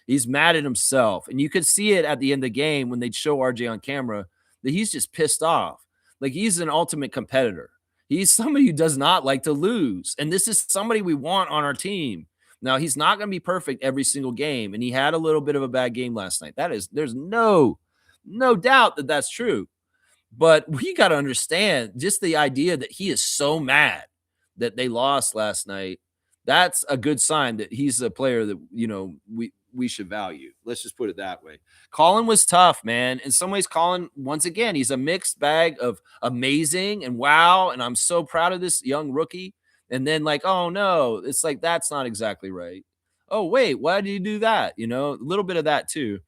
He's mad at himself. And you could see it at the end of the game when they'd show RJ on camera that he's just pissed off. Like he's an ultimate competitor. He's somebody who does not like to lose. And this is somebody we want on our team. Now, he's not going to be perfect every single game, and he had a little bit of a bad game last night. There's no doubt that that's true. But we got to understand just the idea that he is so mad that they lost last night. That's a good sign that he's a player that, we should value. Let's just put it that way. Colin was tough, man. In some ways, Colin, once again, he's a mixed bag of amazing and wow. And I'm so proud of this young rookie. And then, like, oh no, it's like, that's not exactly right. Oh, wait, why did you do that? A little bit of that too.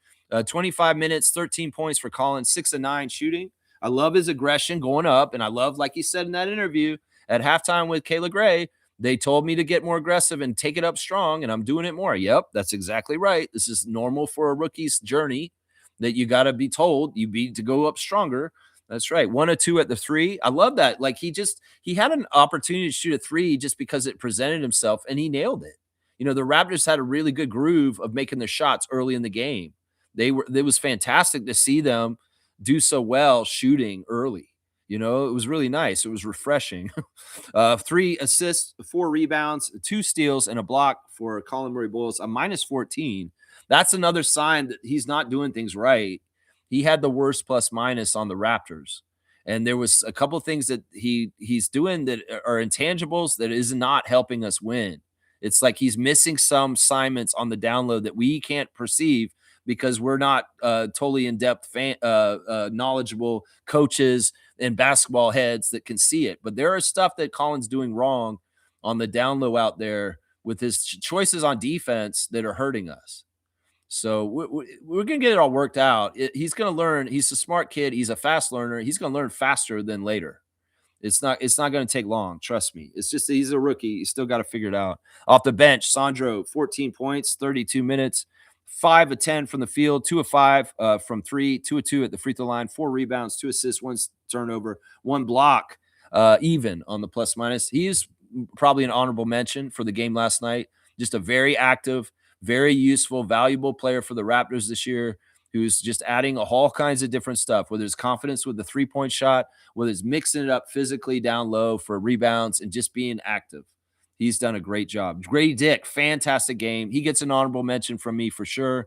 25 minutes, 13 points for Colin, 6 of 9 shooting. I love his aggression going up. And I love, like he said in that interview at halftime with Kayla Gray, they told me to get more aggressive and take it up strong, and I'm doing it more. Yep, that's exactly right. This is normal for a rookie's journey, that you got to be told you need to go up stronger. That's right. 1 of 2 at the 3. I love that. Like, he had an opportunity to shoot a 3 just because it presented himself, and he nailed it. The Raptors had a really good groove of making their shots early in the game. It was fantastic to see them do so well shooting early. It was really nice. It was refreshing. 3 assists, 4 rebounds, 2 steals, and a block for Colin Murray-Boyles, a -14. That's another sign that he's not doing things right. He had the worst plus minus on the Raptors. And there was a couple of things that he's doing that are intangibles that is not helping us win. It's like he's missing some assignments on the download that we can't perceive because we're not totally in-depth knowledgeable coaches and basketball heads that can see it. But there are stuff that Colin's doing wrong on the down low out there with his choices on defense that are hurting us. So we're going to get it all worked out. He's going to learn. He's a smart kid. He's a fast learner. He's going to learn faster than later. It's not going to take long. Trust me. It's just that he's a rookie. He's still got to figure it out. Off the bench, Sandro, 14 points, 32 minutes, 5 of 10 from the field, 2 of 5 from 3, 2 of 2 at the free throw line, 4 rebounds, 2 assists, 1 turnover, 1 block, even on the plus minus. He is probably an honorable mention for the game last night. Just a very active, very useful, valuable player for the Raptors this year, who's just adding all kinds of different stuff, whether it's confidence with the three-point shot, whether it's mixing it up physically down low for rebounds and just being active. He's done a great job. Grady Dick, fantastic game. He gets an honorable mention from me for sure.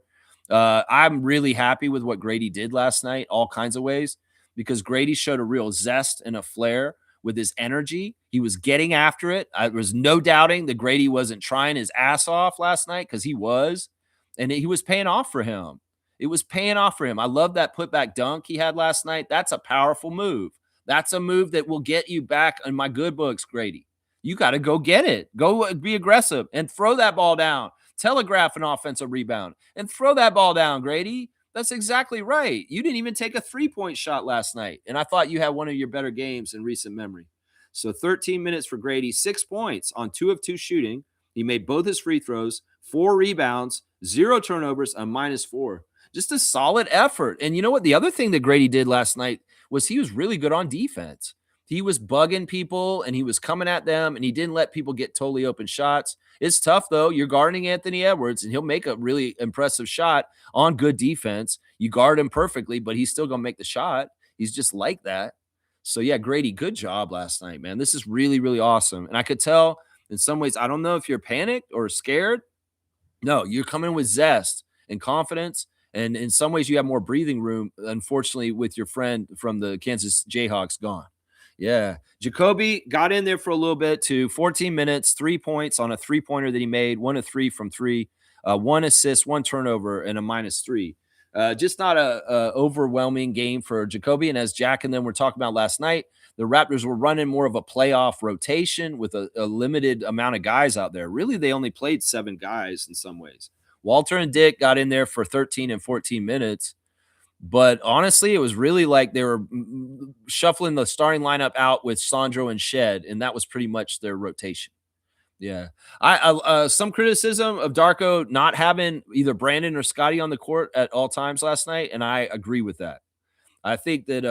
I'm really happy with what Grady did last night, all kinds of ways, because Grady showed a real zest and a flair with his energy. He was getting after it. There was no doubting that Grady wasn't trying his ass off last night, because he was, and he was paying off for him. It was paying off for him. I love that putback dunk he had last night. That's a powerful move. That's a move that will get you back in my good books, Grady. You got to go get it. Go be aggressive and throw that ball down. Telegraph an offensive rebound and throw that ball down, Grady. That's exactly right. You didn't even take a three-point shot last night, and I thought you had one of your better games in recent memory. So 13 minutes for Grady, 6 points on 2 of 2 shooting. He made both his free throws, 4 rebounds, 0 turnovers, a -4. Just a solid effort. And you know what? The other thing that Grady did last night was he was really good on defense. He was bugging people and he was coming at them, and he didn't let people get totally open shots. It's tough, though. You're guarding Anthony Edwards, and he'll make a really impressive shot on good defense. You guard him perfectly, but he's still going to make the shot. He's just like that. So, yeah, Grady, good job last night, man. This is really, really awesome. And I could tell in some ways, I don't know if you're panicked or scared. No, you're coming with zest and confidence. And in some ways, you have more breathing room, unfortunately, with your friend from the Kansas Jayhawks gone. Yeah. Jacoby got in there for a little bit too. 14 minutes, 3 points on a three-pointer that he made, 1 of 3 from 3, 1 assist, 1 turnover, and a -3. Just not a overwhelming game for Jacoby. And as Jack and them were talking about last night, the Raptors were running more of a playoff rotation with a limited amount of guys out there. Really, they only played 7 guys in some ways. Walter and Dick got in there for 13 and 14 minutes. But honestly, it was really like they were shuffling the starting lineup out with Sandro and Shed, and that was pretty much their rotation. Yeah. I some criticism of Darko not having either Brandon or Scotty on the court at all times last night, and I agree with that. I think that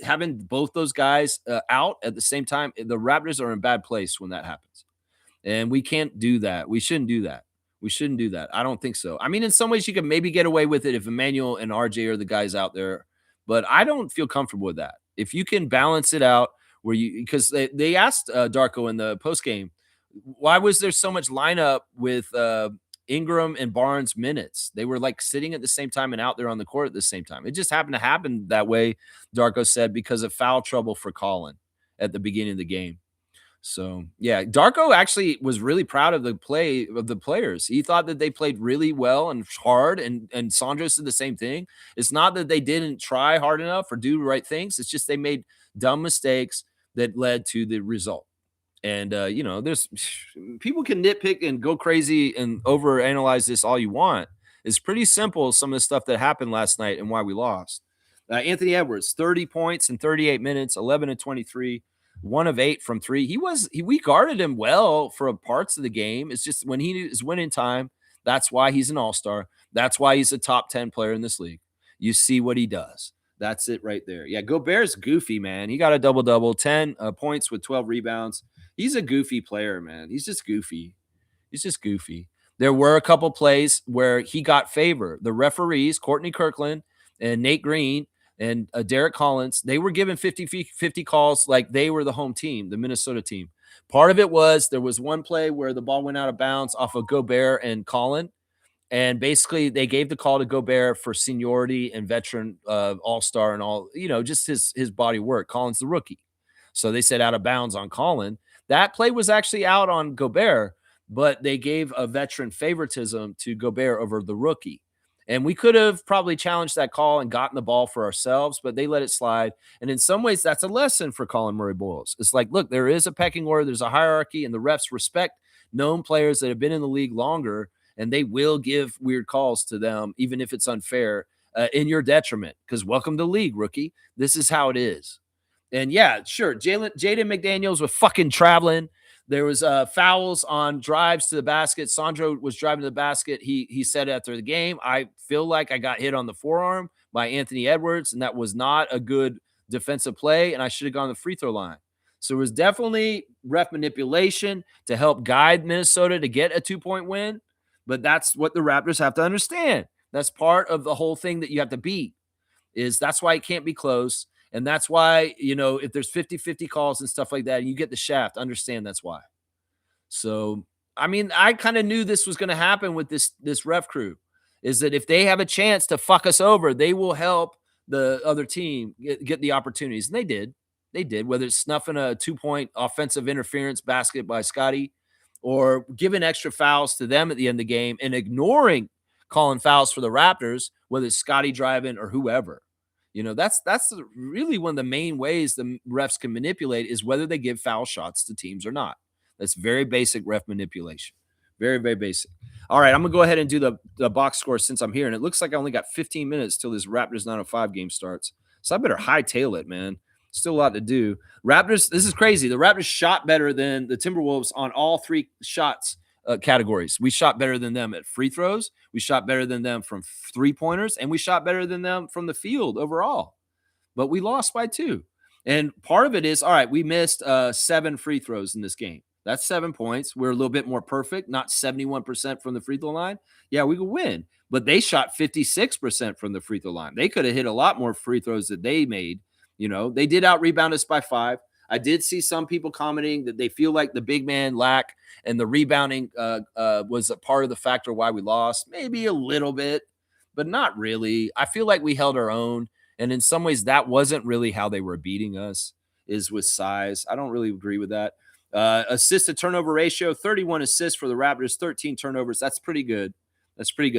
having both those guys out at the same time, the Raptors are in a bad place when that happens. And we can't do that. We shouldn't do that. We shouldn't do that. I don't think so. I mean, in some ways, you can maybe get away with it if Emmanuel and RJ are the guys out there, but I don't feel comfortable with that. If you can balance it out where you, because they asked Darko in the post game, why was there so much lineup with Ingram and Barnes minutes? They were like sitting at the same time and out there on the court at the same time. It just happened to happen that way, Darko said, because of foul trouble for Colin at the beginning of the game. So yeah, Darko actually was really proud of the play of the players. He thought that they played really well and hard, and Sandro said the same thing. It's not that they didn't try hard enough or do the right things. It's just they made dumb mistakes that led to the result. And there's people can nitpick and go crazy and overanalyze this all you want. It's pretty simple, some of the stuff that happened last night and why we lost. Anthony Edwards, 30 points in 38 minutes, 11 and 23, 1 of 8 from 3. We guarded him well for parts of the game. It's just when he is winning time, that's why he's an all-star. That's why he's a top 10 player in this league. You see what he does. That's it right there. Yeah, Gobert's goofy, man. He got a double-double, 10 points with 12 rebounds. He's a goofy player, man. He's just goofy. There were a couple plays where he got favor. The referees, Courtney Kirkland and Nate Green and Derek Collins, they were given 50-50 calls like they were the home team, the Minnesota team. Part of it was there was one play where the ball went out of bounds off of Gobert and Collin. And basically, they gave the call to Gobert for seniority and veteran all-star and all, just his body work. Collin's the rookie. So they said out of bounds on Collin. That play was actually out on Gobert, but they gave a veteran favoritism to Gobert over the rookie. And we could have probably challenged that call and gotten the ball for ourselves, but they let it slide. And in some ways, that's a lesson for Colin Murray-Boyles. It's like, look, there is a pecking order, there's a hierarchy, and the refs respect known players that have been in the league longer, and they will give weird calls to them, even if it's unfair, in your detriment. Because welcome to the league, rookie. This is how it is. And yeah, sure, Jaden McDaniels was fucking traveling. There was fouls on drives to the basket. Sandro was driving to the basket. He said after the game, I feel like I got hit on the forearm by Anthony Edwards, and that was not a good defensive play, and I should have gone to the free throw line. So it was definitely ref manipulation to help guide Minnesota to get a 2-point win, but that's what the Raptors have to understand. That's part of the whole thing that you have to beat. That's why it can't be close. And that's why, if there's 50-50 calls and stuff like that, and you get the shaft, understand that's why. So, I mean, I kind of knew this was going to happen with this ref crew, is that if they have a chance to fuck us over, they will help the other team get the opportunities. And they did. They did, whether it's snuffing a 2-point offensive interference basket by Scotty or giving extra fouls to them at the end of the game and ignoring calling fouls for the Raptors, whether it's Scotty driving or whoever. That's really one of the main ways the refs can manipulate is whether they give foul shots to teams or not. That's very basic ref manipulation. Very, very basic. All right, I'm going to go ahead and do the box score since I'm here. And it looks like I only got 15 minutes till this Raptors 905 game starts. So I better hightail it, man. Still a lot to do. Raptors, this is crazy. The Raptors shot better than the Timberwolves on all 3 shots categories. We shot better than them at free throws. We shot better than them from 3-pointers, and we shot better than them from the field overall. But we lost by 2. And part of it is, all right, we missed 7 free throws in this game. That's 7 points. We're a little bit more perfect, not 71% from the free throw line. Yeah, we could win. But they shot 56% from the free throw line. They could have hit a lot more free throws that they made. They did out-rebound us by 5. I did see some people commenting that they feel like the big man lack and the rebounding was a part of the factor why we lost. Maybe a little bit, but not really. I feel like we held our own. And in some ways, that wasn't really how they were beating us, is with size. I don't really agree with that. Assist to turnover ratio, 31 assists for the Raptors, 13 turnovers. That's pretty good.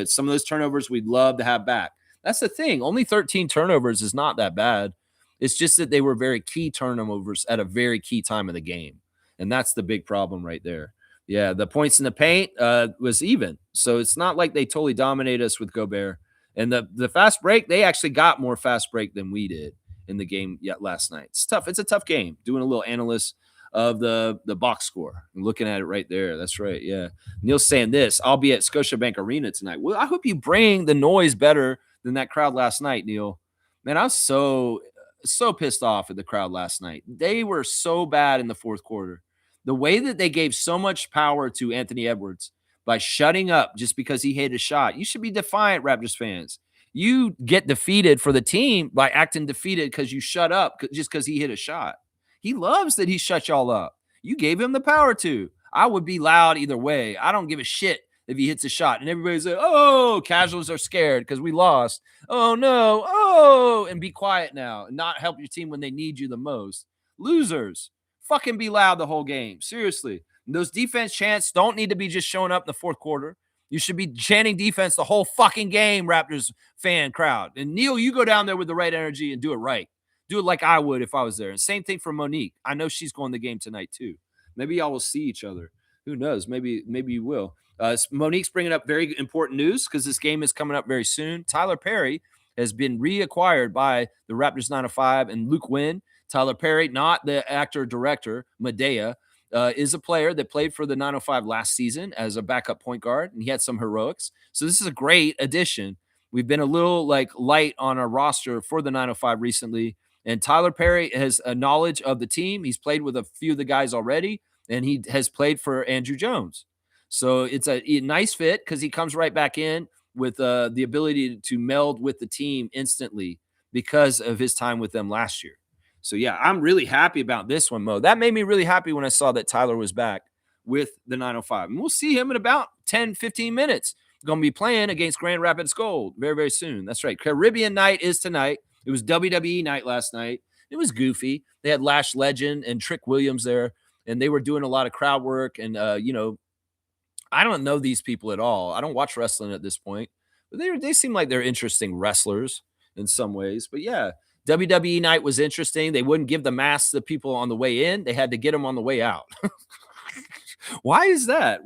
Some of those turnovers we'd love to have back. That's the thing. Only 13 turnovers is not that bad. It's just that they were very key turnovers at a very key time of the game. And that's the big problem right there. Yeah, the points in the paint was even. So it's not like they totally dominated us with Gobert. And the fast break, they actually got more fast break than we did in the game last night. It's tough. It's a tough game. Doing a little analyst of the box score and looking at it right there. That's right. Yeah. Neil's saying this. I'll be at Scotiabank Arena tonight. Well, I hope you bring the noise better than that crowd last night, Neil. Man, I was so pissed off at the crowd last night. They were so bad in the fourth quarter. The way that they gave so much power to Anthony Edwards by shutting up just because he hit a shot. You should be defiant, Raptors fans. You get defeated for the team by acting defeated because you shut up just because he hit a shot. He loves that he shut y'all up. You gave him the power to. I would be loud either way. I don't give a shit if he hits a shot. And everybody's like, oh, casuals are scared because we lost. Oh, no. Oh, and be quiet now and not help your team when they need you the most. Losers. Fucking be loud the whole game. Seriously. And those defense chants don't need to be just showing up in the fourth quarter. You should be chanting defense the whole fucking game, Raptors fan crowd. And Neil, you go down there with the right energy and do it right. Do it like I would if I was there. And same thing for Monique. I know she's going the game tonight too. Maybe y'all will see each other. Who knows? Maybe you will. Monique's bringing up very important news because this game is coming up very soon. Tyler Perry has been reacquired by the Raptors 905 and Luke Wynn. Tyler Perry, not the actor-director, Medea, is a player that played for the 905 last season as a backup point guard, and he had some heroics. So this is a great addition. We've been a little light on our roster for the 905 recently, and Tyler Perry has a knowledge of the team. He's played with a few of the guys already, and he has played for Andrew Jones. So it's a nice fit because he comes right back in with the ability to meld with the team instantly because of his time with them last year. So, yeah, I'm really happy about this one, Mo. That made me really happy when I saw that Tyler was back with the 905. And we'll see him in about 10, 15 minutes. Going to be playing against Grand Rapids Gold very, very soon. That's right. Caribbean night is tonight. It was WWE night last night. It was goofy. They had Lash Legend and Trick Williams there, and they were doing a lot of crowd work. And, I don't know these people at all. I don't watch wrestling at this point. But they seem like they're interesting wrestlers in some ways. But, yeah. WWE night was interesting. They wouldn't give the masks to people on the way in. They had to get them on the way out. Why is that?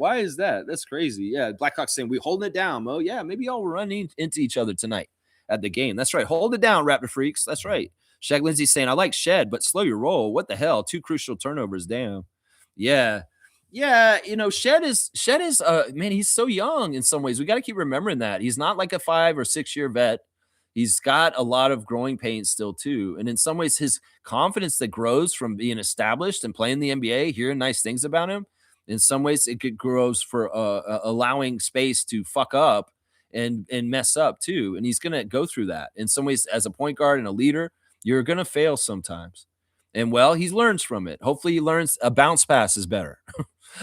That's crazy. Yeah, Blackhawks saying, we holding it down, Mo. Yeah, maybe y'all were running into each other tonight at the game. That's right. Hold it down, Raptor Freaks. That's right. Shaq Lindsay saying, I like Shed, but slow your roll. What the hell? 2 crucial turnovers. Damn. Yeah. Yeah, Shed is man, he's so young in some ways. We got to keep remembering that. He's not like a 5 or 6 year vet. He's got a lot of growing pains still too. And in some ways, his confidence that grows from being established and playing the NBA, hearing nice things about him, in some ways it grows for allowing space to fuck up and mess up too. And he's going to go through that. In some ways, as a point guard and a leader, you're going to fail sometimes. And well, he learns from it. Hopefully he learns a bounce pass is better.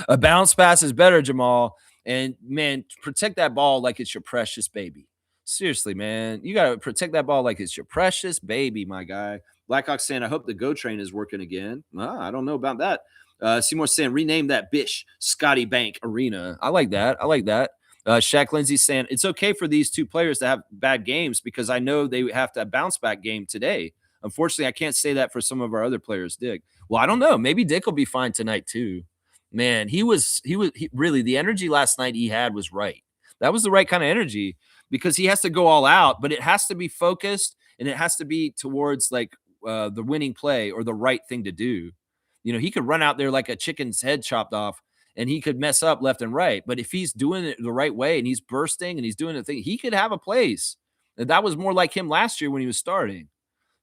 A bounce pass is better, Jamal. And man, protect that ball like it's your precious baby. Seriously, man, you got to protect that ball like it's your precious baby, my guy. Blackhawk saying, I hope the GO train is working again. I don't know about that. Seymour saying, rename that bitch Scotty Bank Arena. I like that. Shaq Lindsay saying, it's okay for these two players to have bad games because I know they have to bounce back game today. Unfortunately, I can't say that for some of our other players, Dick. Well, I don't know. Maybe Dick will be fine tonight too. Man, he really, the energy last night he had was right. That was the right kind of energy because he has to go all out, but it has to be focused and it has to be towards the winning play or the right thing to do. He could run out there like a chicken's head chopped off and he could mess up left and right. But if he's doing it the right way and he's bursting and he's doing the thing, he could have a place. And that was more like him last year when he was starting.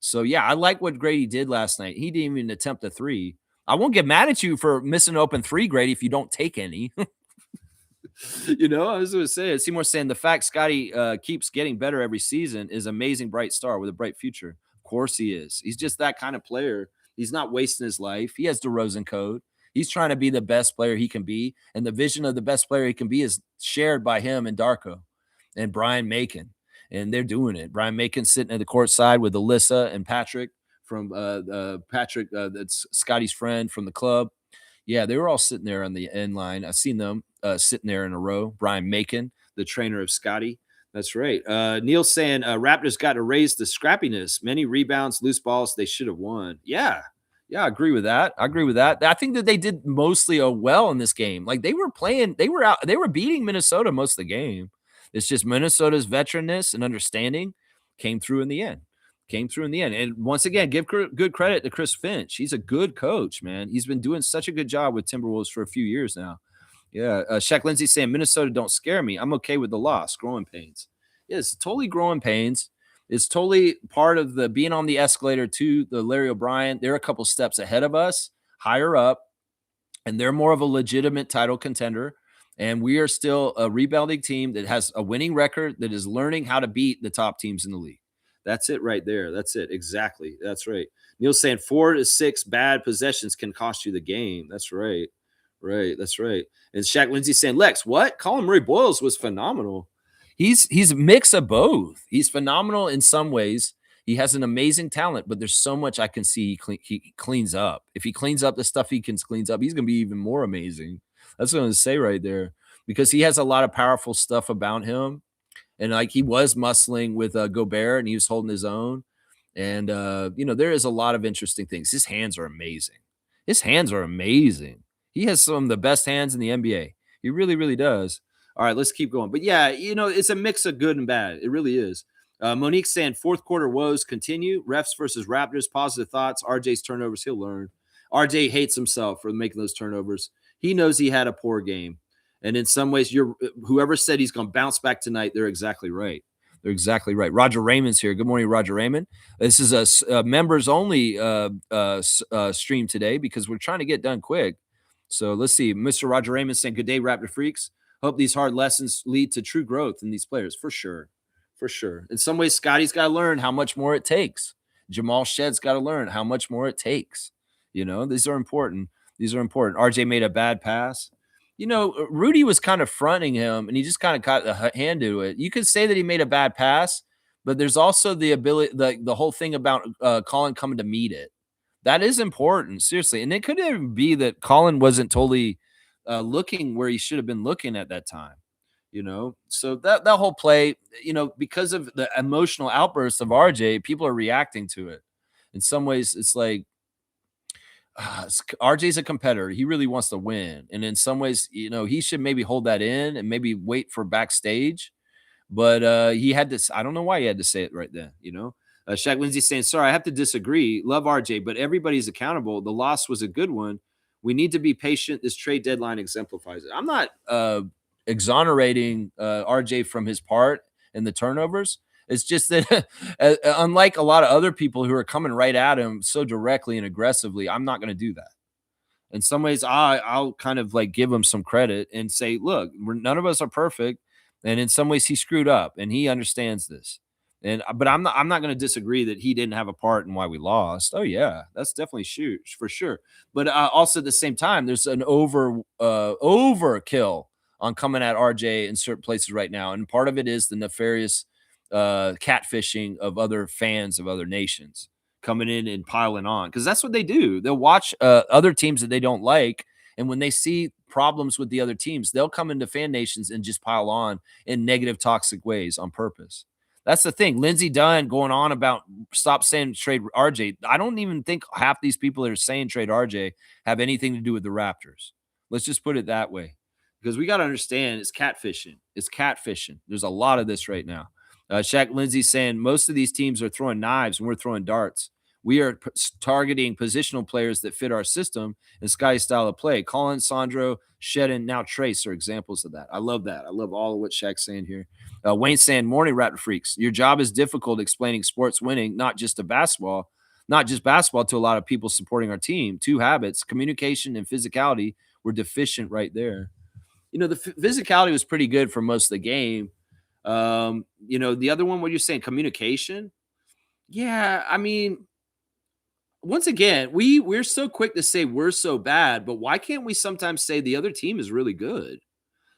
So, yeah, I like what Grady did last night. He didn't even attempt a 3. I won't get mad at you for missing an open 3, Grady, if you don't take any. I was going to say, Seymour saying the fact Scotty keeps getting better every season is amazing bright star with a bright future. Of course he is. He's just that kind of player. He's not wasting his life. He has DeRozan code. He's trying to be the best player he can be. And the vision of the best player he can be is shared by him and Darko and Brian Macon. And they're doing it. Brian Macon sitting at the court side with Alyssa and Patrick from Patrick, that's Scotty's friend from the club. Yeah, they were all sitting there on the end line. I've seen them sitting there in a row. Brian Macon, the trainer of Scotty. That's right. Neil saying Raptors got to raise the scrappiness. Many rebounds, loose balls. They should have won. Yeah, I agree with that. I think that they did mostly well in this game. Like they were beating Minnesota most of the game. It's just Minnesota's veteranness and understanding came through in the end. And once again, give good credit to Chris Finch. He's a good coach, man. He's been doing such a good job with Timberwolves for a few years now. Yeah. Shaq Lindsay saying, Minnesota don't scare me. I'm okay with the loss. Growing pains. Yeah, it's totally growing pains. It's totally part of the being on the escalator to the Larry O'Brien. They're a couple steps ahead of us, higher up, and they're more of a legitimate title contender. And we are still a rebuilding team that has a winning record that is learning how to beat the top teams in the league. That's it right there. That's it. Exactly. That's right. Neil's saying 4 to 6 bad possessions can cost you the game. That's right. Right. That's right. And Shaq Lindsay saying, Lex, what? Colin Murray-Boyles was phenomenal. He's a mix of both. He's phenomenal in some ways. He has an amazing talent, but there's so much I can see he cleans up. If he cleans up the stuff he can cleans up, he's going to be even more amazing. That's what I'm going to say right there, because he has a lot of powerful stuff about him. And like he was muscling with Gobert and he was holding his own. And, there is a lot of interesting things. His hands are amazing. His hands are amazing. He has some of the best hands in the NBA. He really, really does. All right, let's keep going. But yeah, it's a mix of good and bad. It really is. Monique saying fourth quarter woes continue. Refs versus Raptors. Positive thoughts. RJ's turnovers. He'll learn. RJ hates himself for making those turnovers. He knows he had a poor game. And in some ways, whoever said he's going to bounce back tonight, they're exactly right. They're exactly right. Roger Raymond's here. Good morning, Roger Raymond. This is a members only stream today because we're trying to get done quick. So let's see. Mr. Roger Raymond saying, good day, Raptor Freaks. Hope these hard lessons lead to true growth in these players. For sure. For sure. In some ways, Scotty's got to learn how much more it takes. Jamal Shedd's got to learn how much more it takes. These are important. These are important. RJ made a bad pass. Rudy was kind of fronting him, and he just kind of got the hand to it. You could say that he made a bad pass, but there's also the ability, the whole thing about Colin coming to meet it. That is important, seriously. And it could even be that Colin wasn't totally looking where he should have been looking at that time. So that whole play, because of the emotional outburst of RJ, people are reacting to it. In some ways, it's like, RJ's a competitor. He really wants to win. And in some ways, he should maybe hold that in and maybe wait for backstage. But he had this. I don't know why he had to say it right then. Shaq Lindsay saying, sorry, I have to disagree. Love RJ, but everybody's accountable. The loss was a good one. We need to be patient. This trade deadline exemplifies it. I'm not exonerating RJ from his part in the turnovers. It's just that unlike a lot of other people who are coming right at him so directly and aggressively, I'm not going to do that. In some ways, I'll kind of like give him some credit and say, look, none of us are perfect. And in some ways he screwed up and he understands this. But I'm not going to disagree that he didn't have a part in why we lost. Oh yeah, that's definitely for sure. But also at the same time, there's an overkill on coming at RJ in certain places right now. And part of it is the nefarious catfishing of other fans of other nations coming in and piling on, because that's what they do. They'll watch other teams that they don't like, and when they see problems with the other teams, they'll come into fan nations and just pile on in negative, toxic ways on purpose. That's the thing. Lindsey Dunn going on about stop saying trade RJ. I don't even think half these people that are saying trade RJ have anything to do with the Raptors. Let's just put it that way, because we got to understand it's catfishing. It's catfishing. There's a lot of this right now. Shaq Lindsay saying most of these teams are throwing knives and we're throwing darts. We are targeting positional players that fit our system and Sky's style of play. Colin, Sandro, Shedden, now Trace are examples of that. I love that. I love all of what Shaq's saying here. Wayne saying, morning, Raptor Freaks. Your job is difficult explaining sports winning, not just basketball to a lot of people supporting our team. Two habits, communication and physicality, were deficient right there. The physicality was pretty good for most of the game. The other one, what you're saying, communication. Yeah, I mean, once again, we're so quick to say we're so bad, but why can't we sometimes say the other team is really good?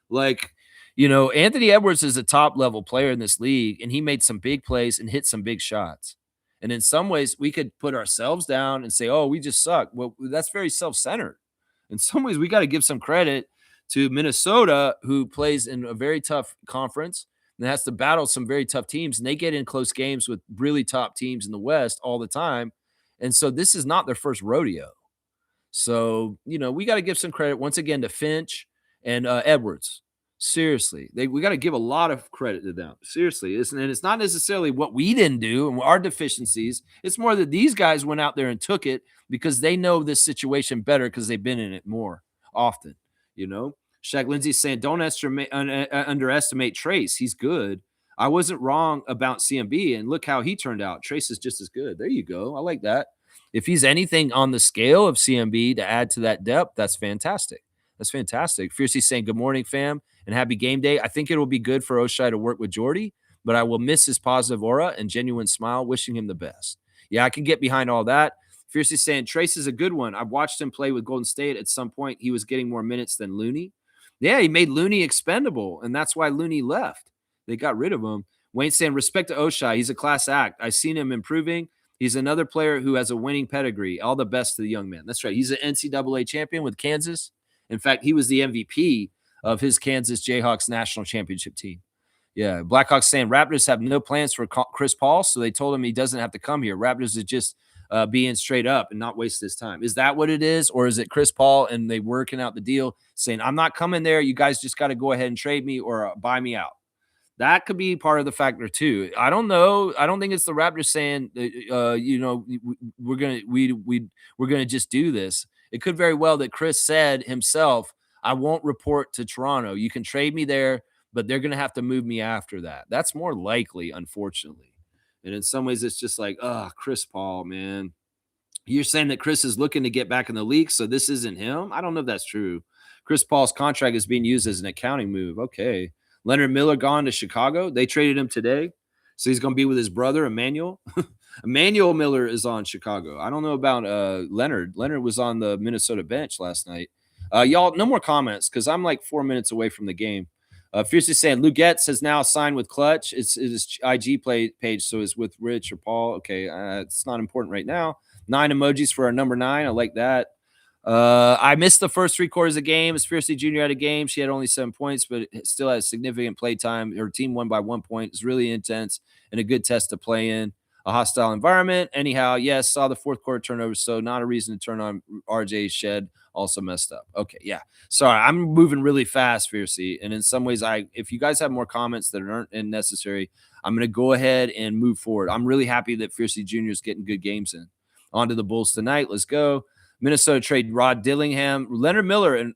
Like, Anthony Edwards is a top level player in this league, and he made some big plays and hit some big shots. And in some ways, we could put ourselves down and say, oh, we just suck. Well, that's very self-centered. In some ways, we got to give some credit to Minnesota, who plays in a very tough conference and has to battle some very tough teams. And they get in close games with really top teams in the West all the time. And so this is not their first rodeo. So, we got to give some credit once again to Finch and Edwards. Seriously, we got to give a lot of credit to them. Seriously, and it's not necessarily what we didn't do and our deficiencies. It's more that these guys went out there and took it because they know this situation better because they've been in it more often. Shaq Lindsay saying, don't underestimate Trace. He's good. I wasn't wrong about CMB, and look how he turned out. Trace is just as good. There you go. I like that. If he's anything on the scale of CMB to add to that depth, that's fantastic. That's fantastic. Fiercey saying, good morning, fam, and happy game day. I think it will be good for Oshai to work with Jordy, but I will miss his positive aura and genuine smile, wishing him the best. Yeah, I can get behind all that. Fiercely saying Trace is a good one. I've watched him play with Golden State. At some point, he was getting more minutes than Looney. Yeah, he made Looney expendable, and that's why Looney left. They got rid of him. Wayne saying respect to Oshai. He's a class act. I've seen him improving. He's another player who has a winning pedigree. All the best to the young man. That's right. He's an NCAA champion with Kansas. In fact, he was the MVP of his Kansas Jayhawks national championship team. Yeah, Blackhawks saying Raptors have no plans for Chris Paul, so they told him he doesn't have to come here. Raptors is just being straight up and not waste his time. Is that what it is? Or is it Chris Paul and they working out the deal saying, I'm not coming there. You guys just got to go ahead and trade me or buy me out. That could be part of the factor too. I don't know. I don't think it's the Raptors saying, we're gonna just do this. It could very well that Chris said himself, I won't report to Toronto. You can trade me there, but they're gonna have to move me after that. That's more likely, unfortunately. And in some ways, it's just like, Chris Paul, man. You're saying that Chris is looking to get back in the league, so this isn't him? I don't know if that's true. Chris Paul's contract is being used as an accounting move. Okay. Leonard Miller gone to Chicago. They traded him today. So he's going to be with his brother, Emmanuel. Emmanuel Miller is on Chicago. I don't know about Leonard. Leonard was on the Minnesota bench last night. Y'all, no more comments because I'm like 4 minutes away from the game. Fiercely saying Lou Getz has now signed with Clutch. It's his IG page, so it's with Rich or Paul. Okay, it's not important right now. 9 emojis for our number 9. I like that. I missed the first 3 quarters of games. Fiercely Jr. had a game. She had only 7 points, but it still had significant play time. Her team won by 1 point. It's really intense and a good test to play in a hostile environment. Anyhow, yes, saw the fourth quarter turnover, so not a reason to turn on RJ Shed. Also messed up. Okay, yeah. Sorry, I'm moving really fast, Fiercey. And in some ways, if you guys have more comments that aren't necessary, I'm going to go ahead and move forward. I'm really happy that Fiercey Jr. is getting good games in. On to the Bulls tonight. Let's go. Minnesota trade Rod Dillingham, Leonard Miller, and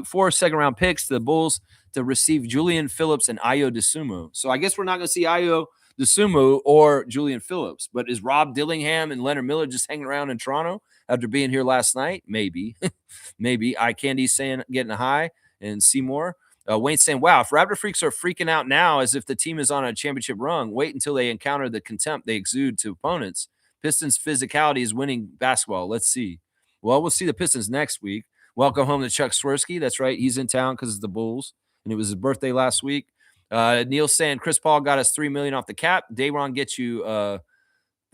4 second-round picks to the Bulls to receive Julian Phillips and Ayo Dosunmu. So I guess we're not going to see Ayo Dosunmu or Julian Phillips. But is Rob Dillingham and Leonard Miller just hanging around in Toronto after being here last night? Maybe. Maybe. Eye Candy saying getting high and Seymour. Wayne saying, wow, if Raptor freaks are freaking out now as if the team is on a championship run, wait until they encounter the contempt they exude to opponents. Pistons' physicality is winning basketball. Let's see. Well, we'll see the Pistons next week. Welcome home to Chuck Swirsky. That's right. He's in town because it's the Bulls, and it was his birthday last week. Neil saying Chris Paul got us $3 million off the cap. Dayron gets you. I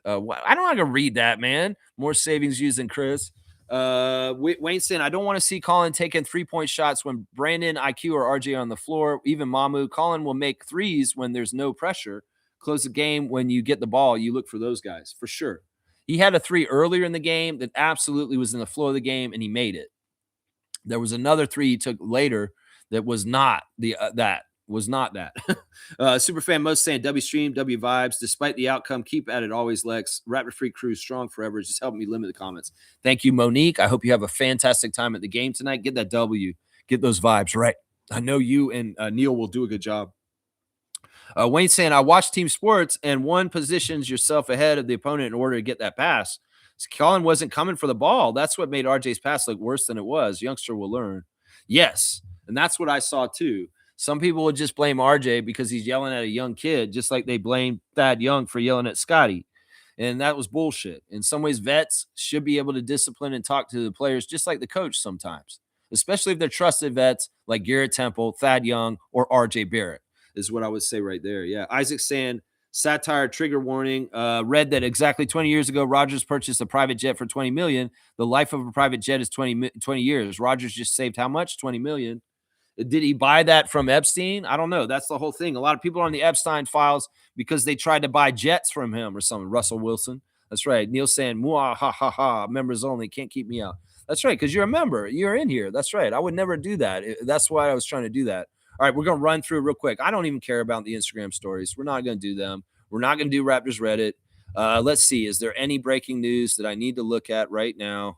don't want to read that, man. More savings used than Chris. Wayne saying I don't want to see Colin taking 3-point shots when Brandon, IQ, or RJ are on the floor. Even Mamu. Colin will make threes when there's no pressure. Close the game when you get the ball. You look for those guys for sure. He had a 3 earlier in the game that absolutely was in the flow of the game, and he made it. There was another 3 he took later that was not that. Superfan most saying W stream, W vibes. Despite the outcome, keep at it always, Lex. Raptor Free Crew strong forever. Just help me limit the comments. Thank you, Monique. I hope you have a fantastic time at the game tonight. Get that W. Get those vibes right. I know you and Neil will do a good job. Wayne saying, I watched team sports and one positions yourself ahead of the opponent in order to get that pass. So Colin wasn't coming for the ball. That's what made RJ's pass look worse than it was. Youngster will learn. Yes. And that's what I saw too. Some people would just blame RJ because he's yelling at a young kid, just like they blamed Thad Young for yelling at Scotty. And that was bullshit. In some ways, vets should be able to discipline and talk to the players just like the coach sometimes, especially if they're trusted vets like Garrett Temple, Thad Young, or RJ Barrett. Is what I would say right there. Yeah. Isaac saying, satire trigger warning. Read that exactly 20 years ago, Rogers purchased a private jet for $20 million. The life of a private jet is 20 years. Rogers just saved how much? $20 million. Did he buy that from Epstein? I don't know. That's the whole thing. A lot of people are on the Epstein files because they tried to buy jets from him or something. Russell Wilson. That's right. Neil saying, mwah, ha, ha, ha. Members only. Can't keep me out. That's right. Because you're a member. You're in here. That's right. I would never do that. That's why I was trying to do that. All right, we're going to run through real quick. I don't even care about the Instagram stories. We're not going to do them. We're not going to do Raptors Reddit. Let's see. Is there any breaking news that I need to look at right now?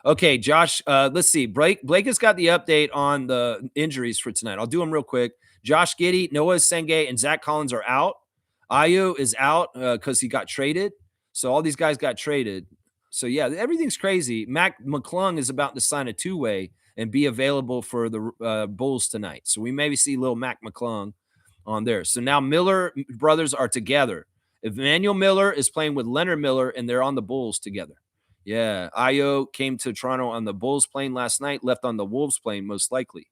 Okay, Josh, let's see. Blake has got the update on the injuries for tonight. I'll do them real quick. Josh Giddey, Noah Sengay, and Zach Collins are out. Ayo is out because he got traded. So all these guys got traded. So, yeah, everything's crazy. Mac McClung is about to sign a 2-way and be available for the Bulls tonight. So we maybe see little Mac McClung on there. So now Miller brothers are together. Emmanuel Miller is playing with Leonard Miller, and they're on the Bulls together. Yeah, Ayo came to Toronto on the Bulls plane last night, left on the Wolves plane most likely.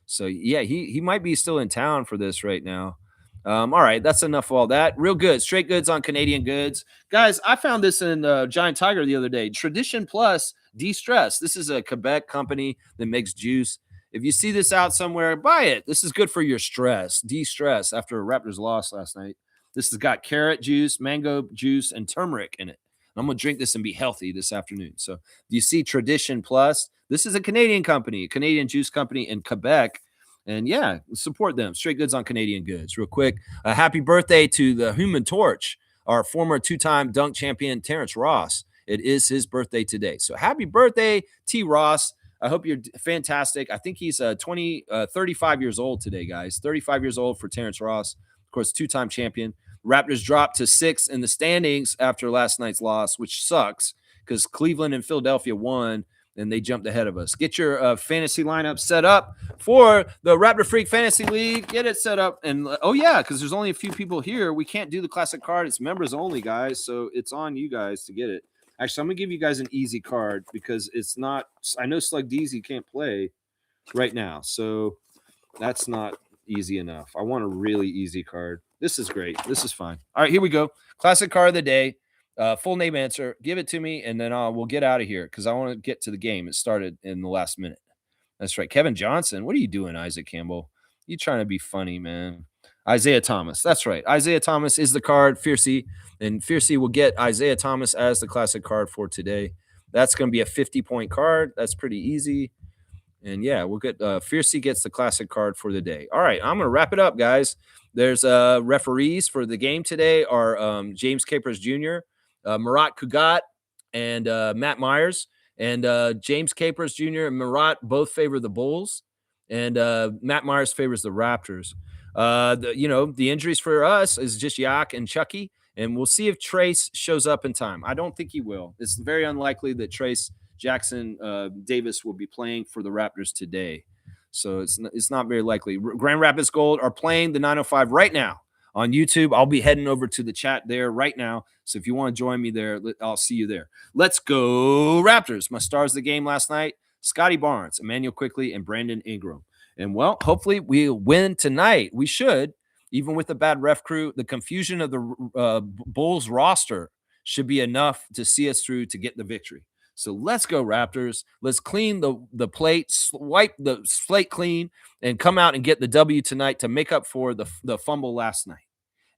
So yeah, he might be still in town for this right now. All right, that's enough of all that. Real good, straight goods on Canadian goods, guys. I found this in Giant Tiger the other day. Tradition Plus De-Stress. This is a Quebec company that makes juice. If you see this out somewhere, buy it. This is good for your stress, de-stress after a Raptors loss last night. This has got carrot juice, mango juice, and turmeric in it. I'm going to drink this and be healthy this afternoon. So, do you see Tradition Plus? This is a Canadian company, a Canadian juice company in Quebec. And yeah, support them. Straight goods on Canadian goods. Real quick, a happy birthday to the Human Torch, our former two-time dunk champion, Terrence Ross. It is his birthday today. So happy birthday, T. Ross. I hope you're fantastic. I think he's 35 years old today, guys. 35 years old for Terrence Ross. Of course, two-time champion. Raptors dropped to 6th in the standings after last night's loss, which sucks because Cleveland and Philadelphia won, and they jumped ahead of us. Get your fantasy lineup set up for the Raptor Freak Fantasy League. Get it set up. And, oh, yeah, because there's only a few people here. We can't do the classic card. It's members only, guys, so it's on you guys to get it. Actually, I'm going to give you guys an easy card because it's not – I know Slug Deezy can't play right now, so that's not easy enough. I want a really easy card. This is great. This is fine. All right, here we go. Classic card of the day. Full name answer. Give it to me, and then we'll get out of here because I want to get to the game. It started in the last minute. That's right. Kevin Johnson. What are you doing, Isaac Campbell? You trying to be funny, man. Isaiah Thomas. That's right. Isaiah Thomas is the card. Fiercey. And Fiercey will get Isaiah Thomas as the classic card for today. That's going to be a 50-point card. That's pretty easy. And yeah, we'll get Fiercey gets the classic card for the day. All right, I'm going to wrap it up, guys. There's referees for the game today are James Capers Jr., Marat Kugat, and Matt Myers. And James Capers Jr. and Marat both favor the Bulls, and Matt Myers favors the Raptors. The injuries for us is just Yak and Chucky, and we'll see if Trace shows up in time. I don't think he will. It's very unlikely that Trace Jackson Davis will be playing for the Raptors today. So it's not very likely. Grand Rapids Gold are playing the 905 right now on YouTube. I'll be heading over to the chat there right now. So if you want to join me there, I'll see you there. Let's go Raptors. My stars of the game last night, Scotty Barnes, Emmanuel Quickley, and Brandon Ingram. And, well, hopefully we'll win tonight. We should, even with the bad ref crew. The confusion of the Bulls roster should be enough to see us through to get the victory. So let's go Raptors. Let's clean the plate, wipe the slate clean, and come out and get the W tonight to make up for the fumble last night.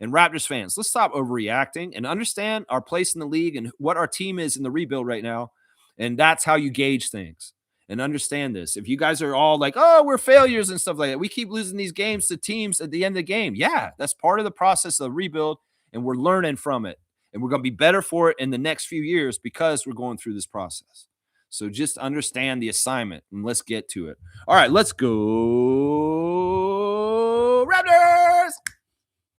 And Raptors fans, let's stop overreacting and understand our place in the league and what our team is in the rebuild right now. And that's how you gauge things. And understand this. If you guys are all like, oh, we're failures and stuff like that, we keep losing these games to teams at the end of the game. Yeah, that's part of the process of the rebuild, and we're learning from it. And we're going to be better for it in the next few years because we're going through this process. So just understand the assignment, and let's get to it. All right, let's go Raptors!